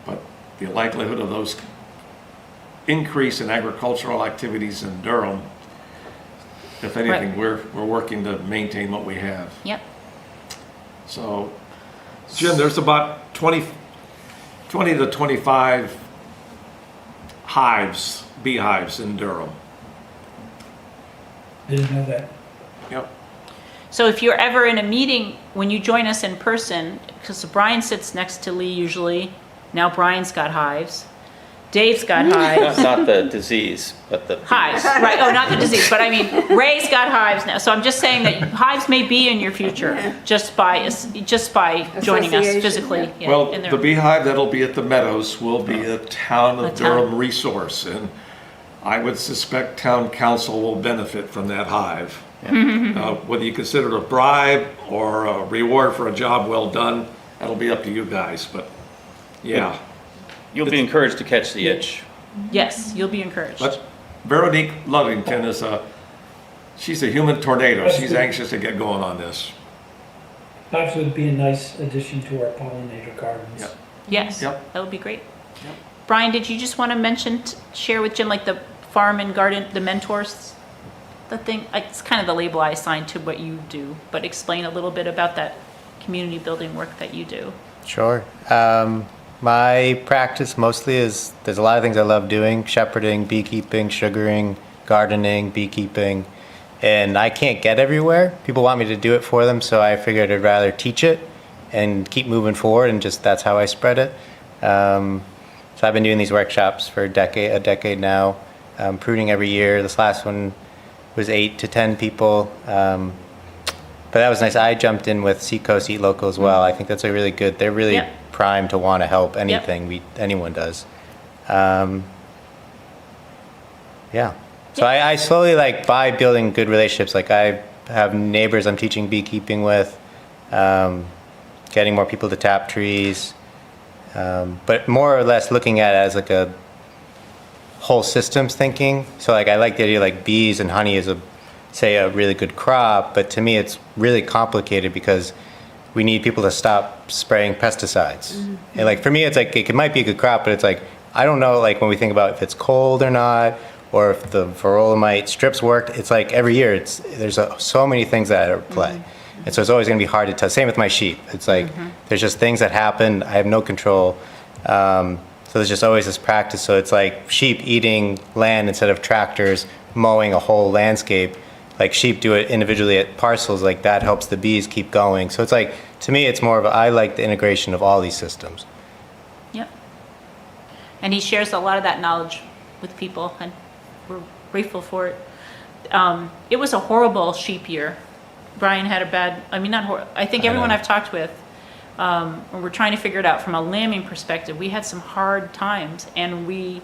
But the likelihood of those increase in agricultural activities in Durham, if anything, we're working to maintain what we have. Yep. So, Jim, there's about 20 to 25 hives, beehives in Durham. Didn't know that. Yep. So if you're ever in a meeting, when you join us in person, because Brian sits next to Lee usually, now Brian's got hives. Dave's got hives. Not the disease, but the. Hives, right, oh, not the disease, but I mean, Ray's got hives now. So I'm just saying that hives may be in your future just by joining us Association, physically. yeah. Well, in there. the beehive that'll be at the Meadows will be a town A of town. Durham resource, and I would suspect town council will benefit from that hive. Whether you consider it a bribe or a reward for a job well done, that'll be up to you guys, but yeah. You'll be encouraged to catch the itch. Yes, you'll be encouraged. But Veronique Lovington she's a human tornado. She's anxious to get going on this. Hives would be a nice addition to our pollinator gardens. Yep. Yes, Yep. that would be great. Brian, did you just want to mention, share with Jim, like the farm and garden, the mentors? The thing, it's kind of the label I assigned to what you do, but explain a little bit about that community building work that you do. Sure. My practice mostly is, there's a lot of things I love doing: shepherding, beekeeping, sugaring, gardening, beekeeping. And I can't get everywhere. People want me to do it for them, so I figured I'd rather teach it and keep moving forward, and just that's how I spread it. So I've been doing these workshops for a decade now, pruning every year. This last one was 8 to 10 people. But that was nice. I jumped in with Seacoast Eat Local as well. I think that's a really good, they're really Yep. primed to want to help anything anyone does. Yeah. So I slowly, like, by building good relationships, like I have neighbors I'm teaching beekeeping with, getting more people to tap trees, but more or less looking at it as like a whole systems thinking. So like I like the idea like bees and honey is a really good crop, but to me it's really complicated because we need people to stop spraying pesticides. And like for me it's like it might be a good crop, but it's like I don't know, like when we think about if it's cold or not, or if the verolomite strips worked, it's like every year there's so many things that are at play. And so it's always going to be hard to tell. Same with my sheep. It's like there's just things that happen. I have no control. So there's just always this practice. So it's like sheep eating land instead of tractors mowing a whole landscape. Like sheep do it individually at parcels. Like that helps the bees keep going. So it's like, to me, it's more of I like the integration of all these systems. Yep. And he shares a lot of that knowledge with people, and we're grateful for it. It was a horrible sheep year. Brian had a bad, I mean, not horrible. I think everyone I've talked with, when we're trying to figure it out from a lambing perspective, we had some hard times, and we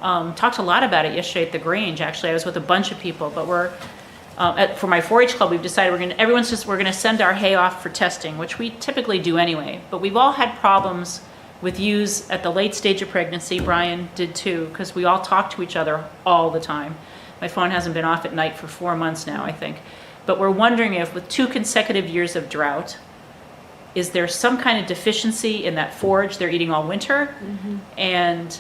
talked a lot about it yesterday at the Grange. Actually, I was with a bunch of people, but we're for my 4-H club, we've decided we're gonna send our hay off for testing, which we typically do anyway. But we've all had problems with ewes at the late stage of pregnancy. Brian did too, because we all talk to each other all the time. My phone hasn't been off at night for 4 months now, I think. But we're wondering if, with 2 consecutive years of drought, is there some kind of deficiency in that forage they're eating all winter? And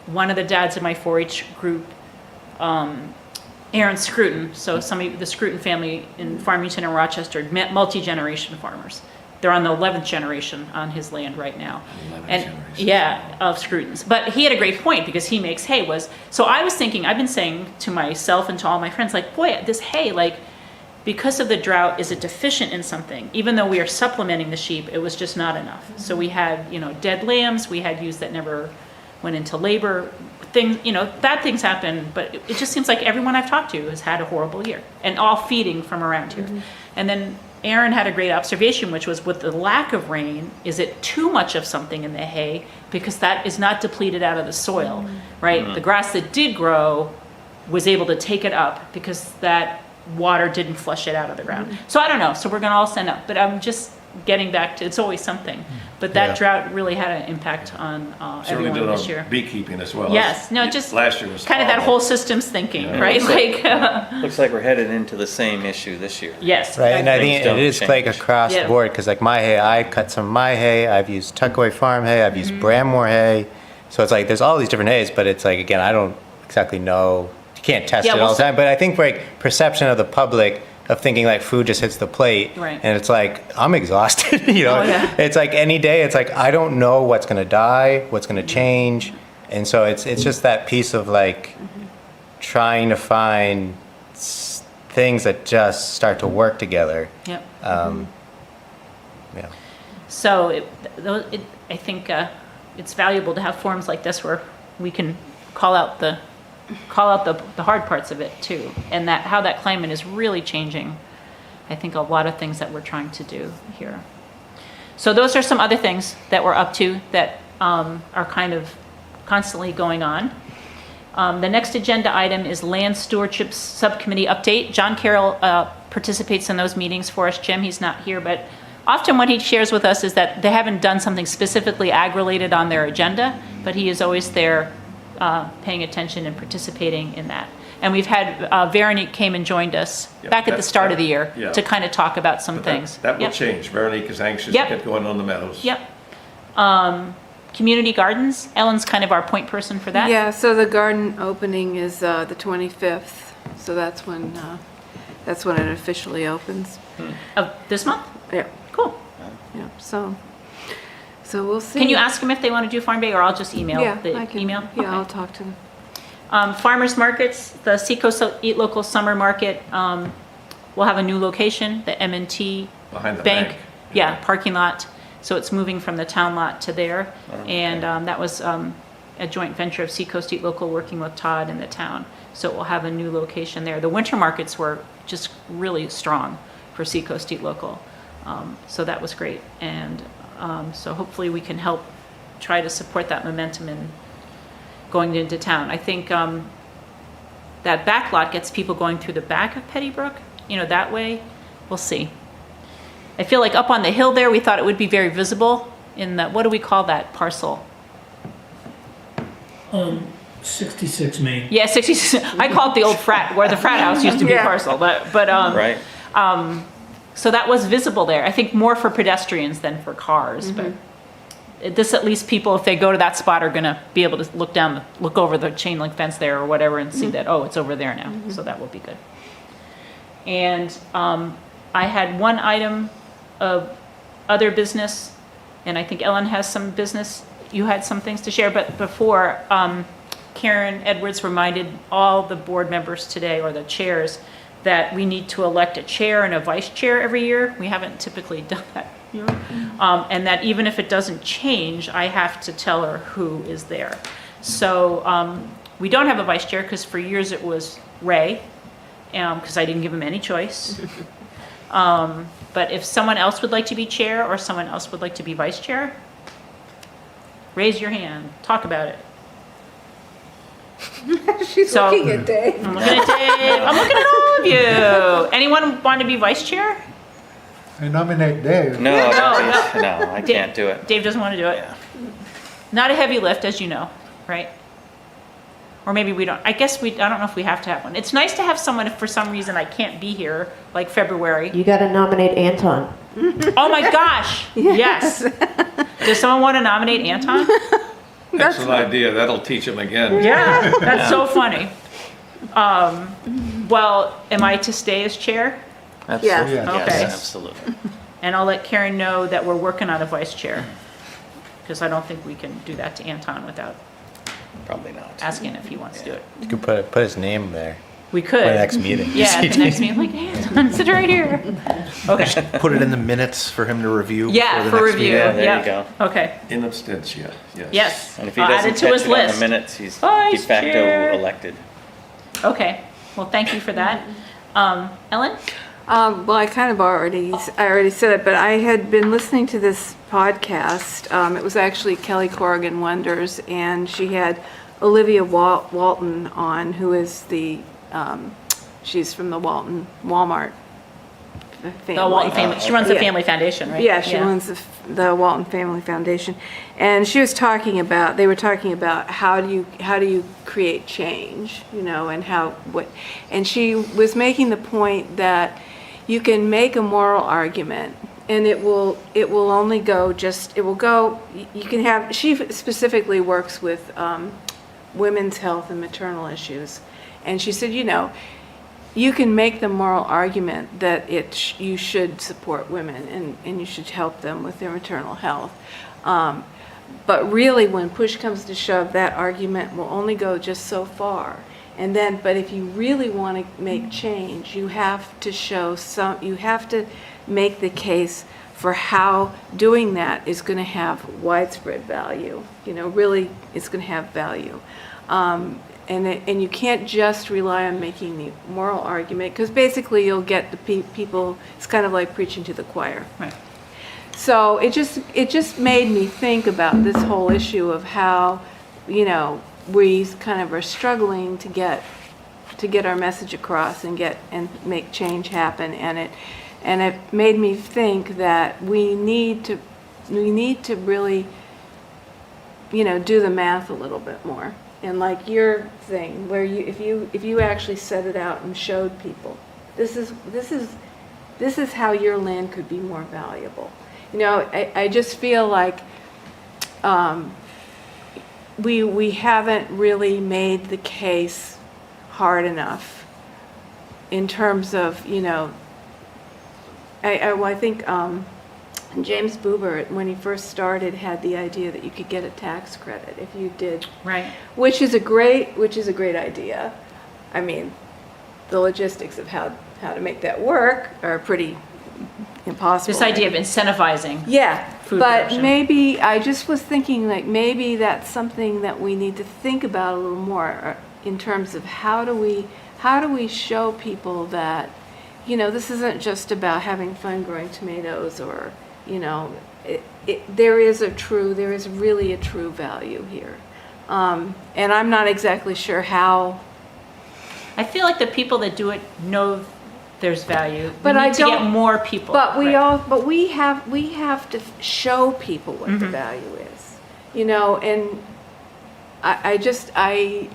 one of the dads in my 4-H group, Aaron Scruton, so the Scruton family in Farmington and Rochester, multi-generation farmers. They're on the 11th generation on his land right now. Yeah, of Scrutons. But he had a great point, because he makes hay so I was thinking, I've been saying to myself and to all my friends, like, boy, this hay, like, because of the drought, is it deficient in something? Even though we are supplementing the sheep, it was just not enough. So we had, dead lambs, we had ewes that never went into labor, things, bad things happen, but it just seems like everyone I've talked to has had a horrible year, and all feeding from around here. And then Aaron had a great observation, which was, with the lack of rain, is it too much of something in the hay? Because that is not depleted out of the soil, right? The grass that did grow was able to take it up because that water didn't flush it out of the ground. So I don't know. So we're going to all send up. But I'm just getting back to, it's always something. But that Yeah. drought really had an impact on Certainly everyone did this year. on beekeeping as well. Yes, no, just Last year was kind of that horrible. whole systems thinking, Yeah. right? Like, Looks like we're headed into the same issue this year. yes. Right, and I Things think don't it is like change. across Yeah. the board, because like my hay, I cut some of my hay, I've used Tuckaway Farm hay, I've used Brammore hay. So it's like, there's all these different hays, but it's like, again, I don't exactly know, you can't test Yeah, it well, all the time, but I think like perception of the public of thinking like food just hits the plate. Right. And it's like, I'm exhausted, you know? Oh, yeah. It's like any day, it's like, I don't know what's gonna die, what's gonna change. And so it's just that piece of like trying to find things that just start to work together. Yep. Yeah. So I think it's valuable to have forums like this where we can call out the hard parts of it too, and that how that climate is really changing. I think a lot of things that we're trying to do here. So those are some other things that we're up to that are kind of constantly going on. The next agenda item is Land Stewardship Subcommittee update. John Carroll participates in those meetings for us. Jim, he's not here, but often what he shares with us is that they haven't done something specifically ag-related on their agenda, but he is always there paying attention and participating in that. And we've had, Veronique came and joined us Yep, back at the that- start of the that- year yeah. to kind of talk about some But things. That will Yep. change. Veronique is anxious Yep. to get going on the meadows. Yep. Community gardens, Ellen's kind of our point person for that. Yeah, so the garden opening is the 25th, so that's when it officially opens. Of this month? Yeah, Cool. yeah, so we'll see. Can you ask them if they want to do Farm Day, or I'll just email Yeah, the I can. email? Yeah, Okay. I'll talk to them. Farmers markets, the Seacoast Eat Local Summer Market will have a new location, the M&T Behind the Bank. bank. Yeah, parking lot. So it's moving from the town lot to there. And that was a joint venture of Seacoast Eat Local working with Todd and the town. So it will have a new location there. The winter markets were just really strong for Seacoast Eat Local. So that was great. And so hopefully we can help try to support that momentum in going into town. I think that back lot gets people going through the back of Pettybrook, that way. We'll see. I feel like up on the hill there, we thought it would be very visible in the, what do we call that parcel? 66 Main. Yeah, 66, I call it the old frat, where the frat house used to be Yeah. parcel, but Right? so that was visible there. I think more for pedestrians than for cars, but this, at least people, if they go to that spot, are gonna be able to look over the chain link fence there or whatever and see that, oh, it's over there now. So that will be good. And I had one item of other business, and I think Ellen has some business. You had some things to share, but before, Karen Edwards reminded all the board members today, or the chairs, that we need to elect a chair and a vice chair every year. We haven't typically done that here. And that even if it doesn't change, I have to tell her who is there. So we don't have a vice chair because for years it was Ray, because I didn't give him any choice. But if someone else would like to be chair or someone else would like to be vice chair, raise your hand, talk about it. She's So- looking at Dave. I'm looking at Dave. I'm looking at all of you. Anyone want to be vice chair? I nominate Dave. No, I can't do it. Dave doesn't want to do it. Not a heavy lift, as you know, right? Or maybe we don't. I guess I don't know if we have to have one. It's nice to have someone if for some reason I can't be here, like February. You gotta nominate Anton. Oh my gosh, yes. Does someone want to nominate Anton? Excellent idea. That'll teach him again. Yeah, that's so funny. Well, am I to stay as chair? Absolutely. Yeah. Okay. Yes, absolutely. And I'll let Karen know that we're working on a vice chair. Because I don't think we can do that to Anton without Probably not. asking if he wants to do it. You could put his name there We for could. the next meeting. Yeah, at the next meeting, like, Anton, sit right here. Okay. Put it in the minutes for him to review. Yeah, before for the next review. meeting. Yeah, there Yep. you go. Okay, In absentia, yes. yes. And if he I'll add doesn't it to catch his it on the list. minutes, he's de Vice facto chair. elected. Okay, well, thank you for that. Ellen? Well, I already said it, but I had been listening to this podcast. It was actually Kelly Corrigan Wonders, and she had Olivia Walton on, who is she's from the Walton Walmart family. The Walton Family, she runs the Yeah. Family Foundation, right? Yeah, she runs the Walton Family Foundation, and she was talking about. They were talking about how do you create change, and and she was making the point that you can make a moral argument, and it will only go you can have. She specifically works with women's health and maternal issues, and she said, you can make the moral argument that you should support women and you should help them with their maternal health. But really, when push comes to shove, that argument will only go just so far. But if you really want to make change, you have to make the case for how doing that is going to have widespread value. Really, it's going to have value. And you can't just rely on making the moral argument, because basically you'll get the people, it's kind of like preaching to the choir. Right. So it just made me think about this whole issue of how, we kind of are struggling to get our message across and make change happen. And it made me think that we need to really, do the math a little bit more. And like your thing, where if you actually set it out and showed people, this is how your land could be more valuable. I just feel like we haven't really made the case hard enough in terms of I think James Buber, when he first started, had the idea that you could get a tax credit if you did, Right. which is a great idea. I mean, the logistics of how to make that work are pretty impossible. This idea of incentivizing. Yeah, food but production. maybe, I just was thinking like maybe that's something that we need to think about a little more in terms of how do we show people that, this isn't just about having fun growing tomatoes or, there is really a true value here. And I'm not exactly sure how. I feel like the people that do it know there's value. But we I need to get don't- more people. But Right. we have to show people what the value is, and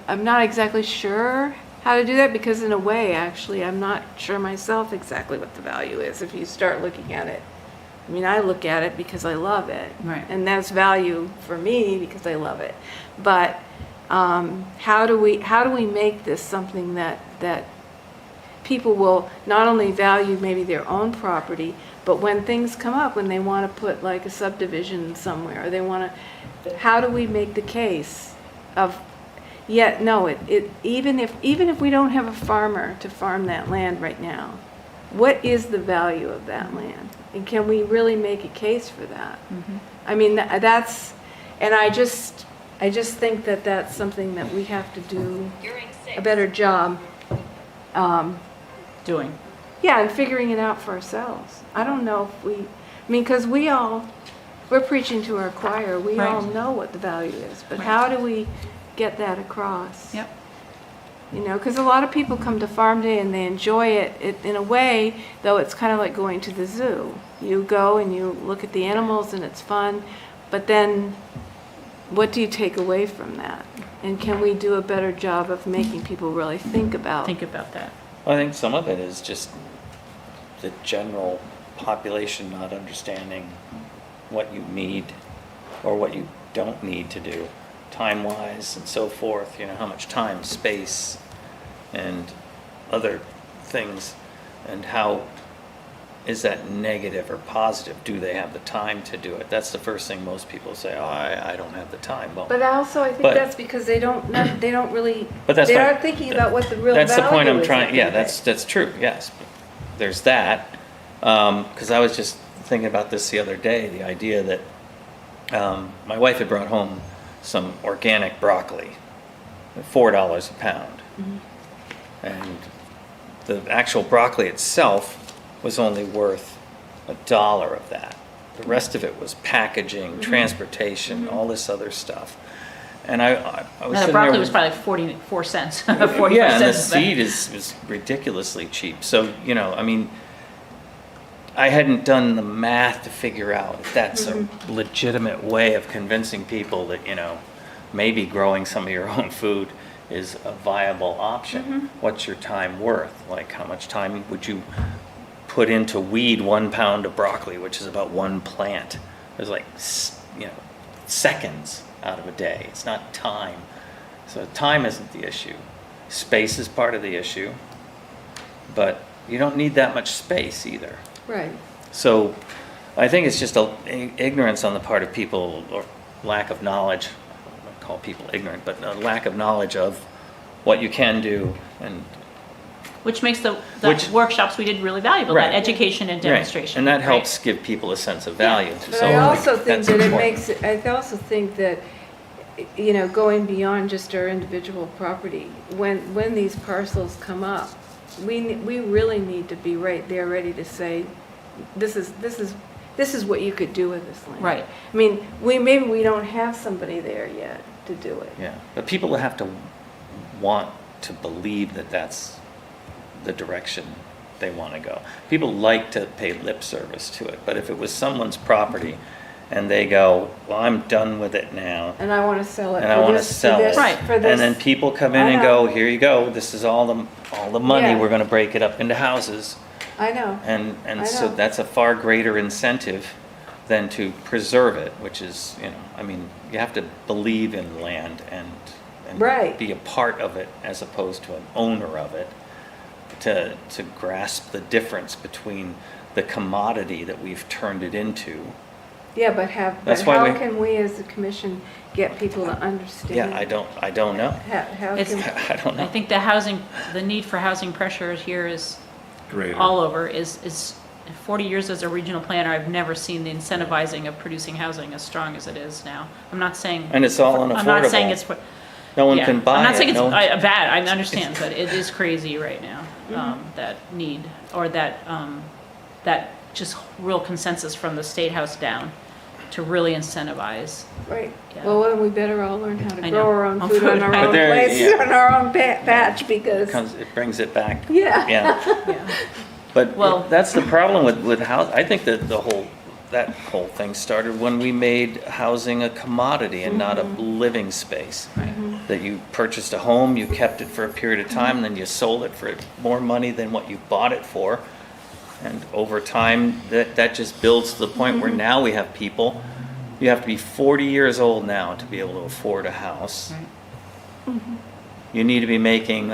I'm not exactly sure how to do that, because in a way, actually, I'm not sure myself exactly what the value is if you start looking at it. I mean, I look at it because I love it. Right. And that's value for me because I love it. But how do we make this something that people will not only value maybe their own property, but when things come up, when they want to put like a subdivision somewhere, or they want to, how do we make the case of, even if we don't have a farmer to farm that land right now, what is the value of that land? And can we really make a case for that? I mean, that's, and I just think that that's something that we have to do a better job. Doing. Yeah, and figuring it out for ourselves. I don't know if because we're preaching to our choir. We all Right. know what the value is, but Right. how do we get that across? Yep. Because a lot of people come to farm day and they enjoy it in a way, though it's kind of like going to the zoo. You go and you look at the animals and it's fun, but then what do you take away from that? And can we do a better job of making people really think about I that. think some of it is just the general population not understanding what you need or what you don't need to do, time-wise and so forth, how much time, space, and other things, and how is that negative or positive? Do they have the time to do it? That's the first thing most people say, oh, I don't have the time. Well, But also, I think But- that's because they don't really, But that's they my- aren't thinking about what the real value is. That's the point I'm trying, at the yeah, end of the that's true, yes. There's that, because I was just thinking about this the other day, the idea that my wife had brought home some organic broccoli, $4 a pound. And the actual broccoli itself was only worth $1 of that. The rest of it was packaging, transportation, all this other stuff. And I was Now, sitting the there broccoli with- was probably 44 cents. 44 yeah, and the cents. seed is ridiculously cheap. So, I mean, I hadn't done the math to figure out if that's a legitimate way of convincing people that, maybe growing some of your own food is a viable option. What's your time worth? Like, how much time would you put into weed 1 pound of broccoli, which is about 1 plant? There's like, seconds out of a day. It's not time. So time isn't the issue. Space is part of the issue, but you don't need that much space either. Right. So I think it's just ignorance on the part of people, or lack of knowledge. I don't want to call people ignorant, but a lack of knowledge of what you can do. And Which makes the Which- workshops we did really valuable, Right. that education and Right. demonstration. And that right? helps give people a sense of value. But So I also think that's that it important. makes, I also think that, going beyond just our individual property, when these parcels come up, we really need to be right there, ready to say, this is what you could do with this land. Right. I mean, maybe we don't have somebody there yet to do it. Yeah, but people have to want to believe that that's the direction they want to go. People like to pay lip service to it, but if it was someone's property and they go, well, I'm done with it now, And I want to sell it and I for want to this, for sell this, it. Right. for this. And then people come in I and know. go, here you go, this is all the money, Yeah. we're going to break it up into houses. I know. And I so know. that's a far greater incentive than to preserve it, which is, you have to believe in land and Right. be a part of it as opposed to an owner of it, to grasp the difference between the commodity that we've turned it into. Yeah, but That's why how we- can we as a commission get people to understand? Yeah, I don't know. How It's- can, I don't know. I think the need for housing pressure here is Great. all over, is 40 years as a regional planner, I've never seen the incentivizing of producing housing as strong as it is now. I'm not saying. And it's all I'm not saying unaffordable. it's. No one yeah, can buy it. I'm not saying it's No one- bad, I understand, but it is crazy right now, Mm-hmm. that need, or that just real consensus from the State House down to really incentivize. right. Yeah. Well, then we better all learn how to I grow know. our own On food on food. our But own there- place, yeah. on our own patch, because, It brings it back. yeah. Yeah. Yeah. But Well- that's the problem with house. I think that that whole thing started when we made housing a commodity and not a living space. That you purchased a home, you kept it for a period of time, and then you sold it for more money than what you bought it for. And over time, that just builds to the point where now we have people, you have to be 40 years old now to be able to afford a house. You need to be making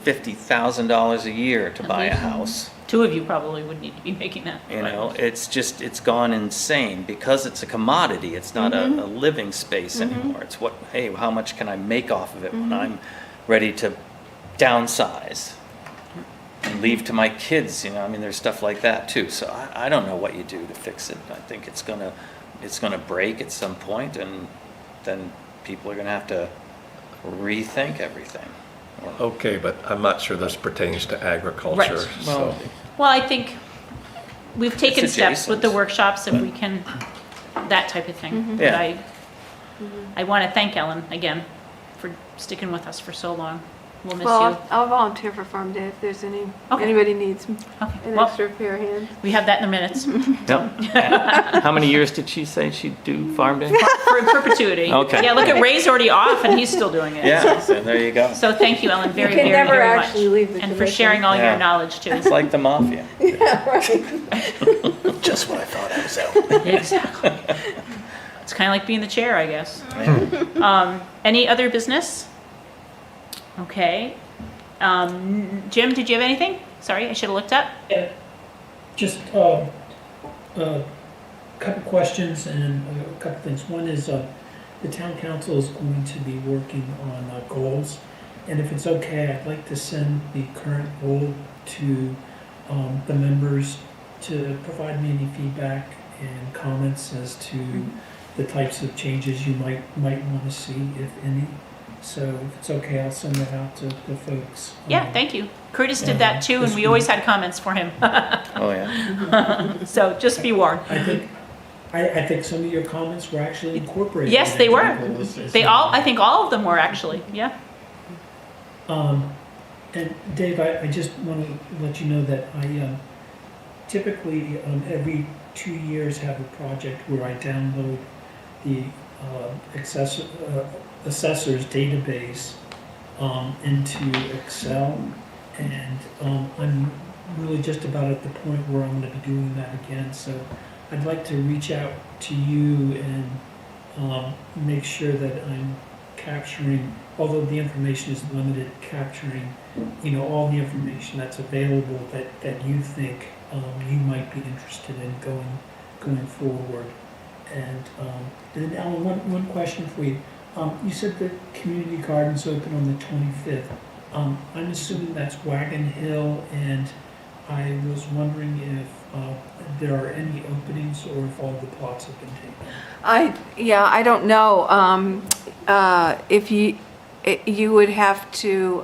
$150,000 a year to buy a house. Two of you probably would need to be making that. It's gone insane because it's a commodity. It's not a living space anymore. It's how much can I make off of it when I'm ready to downsize and leave to my kids, there's stuff like that too. So I don't know what you do to fix it. I think it's gonna break at some point, and then people are gonna have to rethink everything. Okay, but I'm not sure this pertains to agriculture, Right. so. Well, I think we've taken It's steps with the adjacent. workshops, if we can, that type of thing. But Yeah. I want to thank Ellen again for sticking with us for so long. We'll miss Well, you. I'll volunteer for farm day if there's Okay. anybody needs Okay. an Well, extra pair of hands. we have that in the minutes. How many years did she say she'd do farm day? For perpetuity. Okay. Yeah, look at Ray's already off and he's still doing it. Yeah, so there you go. So thank you, Ellen, very, can very, never very much. actually leave the And for commission. sharing all Yeah. your knowledge too. It's like the mafia. Just when I thought I was out. Exactly. It's kind of like being the chair, I guess. Any other business? Okay. Jim, did you have anything? Sorry, I should have looked up. Just a couple questions and a couple things. One is the town council is going to be working on goals. And if it's okay, I'd like to send the current goal to the members to provide me any feedback and comments as to the types of changes you might want to see, if any. So if it's okay, I'll send that out to the folks. Yeah, thank you. Curtis did that too, and this we always week. had comments for him. Oh, yeah. So just be warned. I think some of your comments were actually incorporated. Yes, they were. into the goals. I think all of them were actually, yeah. And Dave, I just want to let you know that typically, every 2 years have a project where I download the assessor's database into Excel. And I'm really just about at the point where I'm going to be doing that again. So I'd like to reach out to you and make sure that I'm capturing, although the information is limited, capturing, all the information that's available that you think you might be interested in going forward. And then Alan, one question for you. You said the community garden's open on the 25th. I'm assuming that's Wagon Hill, and I was wondering if there are any openings or if all the plots have been taken. I don't know. If you would have to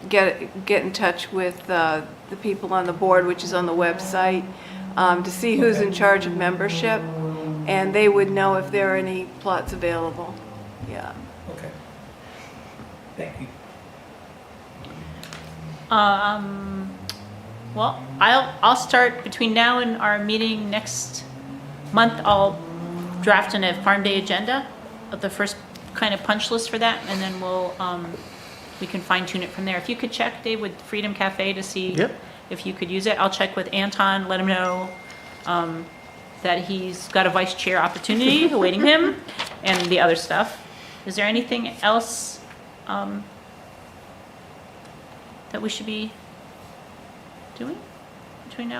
get in touch with the people on the board, which is on the website, to see who's in charge of membership, and they would know if there are any plots available. Yeah. Okay. Thank you. Well, I'll start between now and our meeting next month. I'll draft in a farm day agenda of the first kind of punch list for that, and then we can fine tune it from there. If you could check, Dave, with Freedom Cafe to see if you could use it. I'll check with Anton, let him know that he's got a vice chair opportunity awaiting him, and the other stuff. Is there anything else that we should be doing between now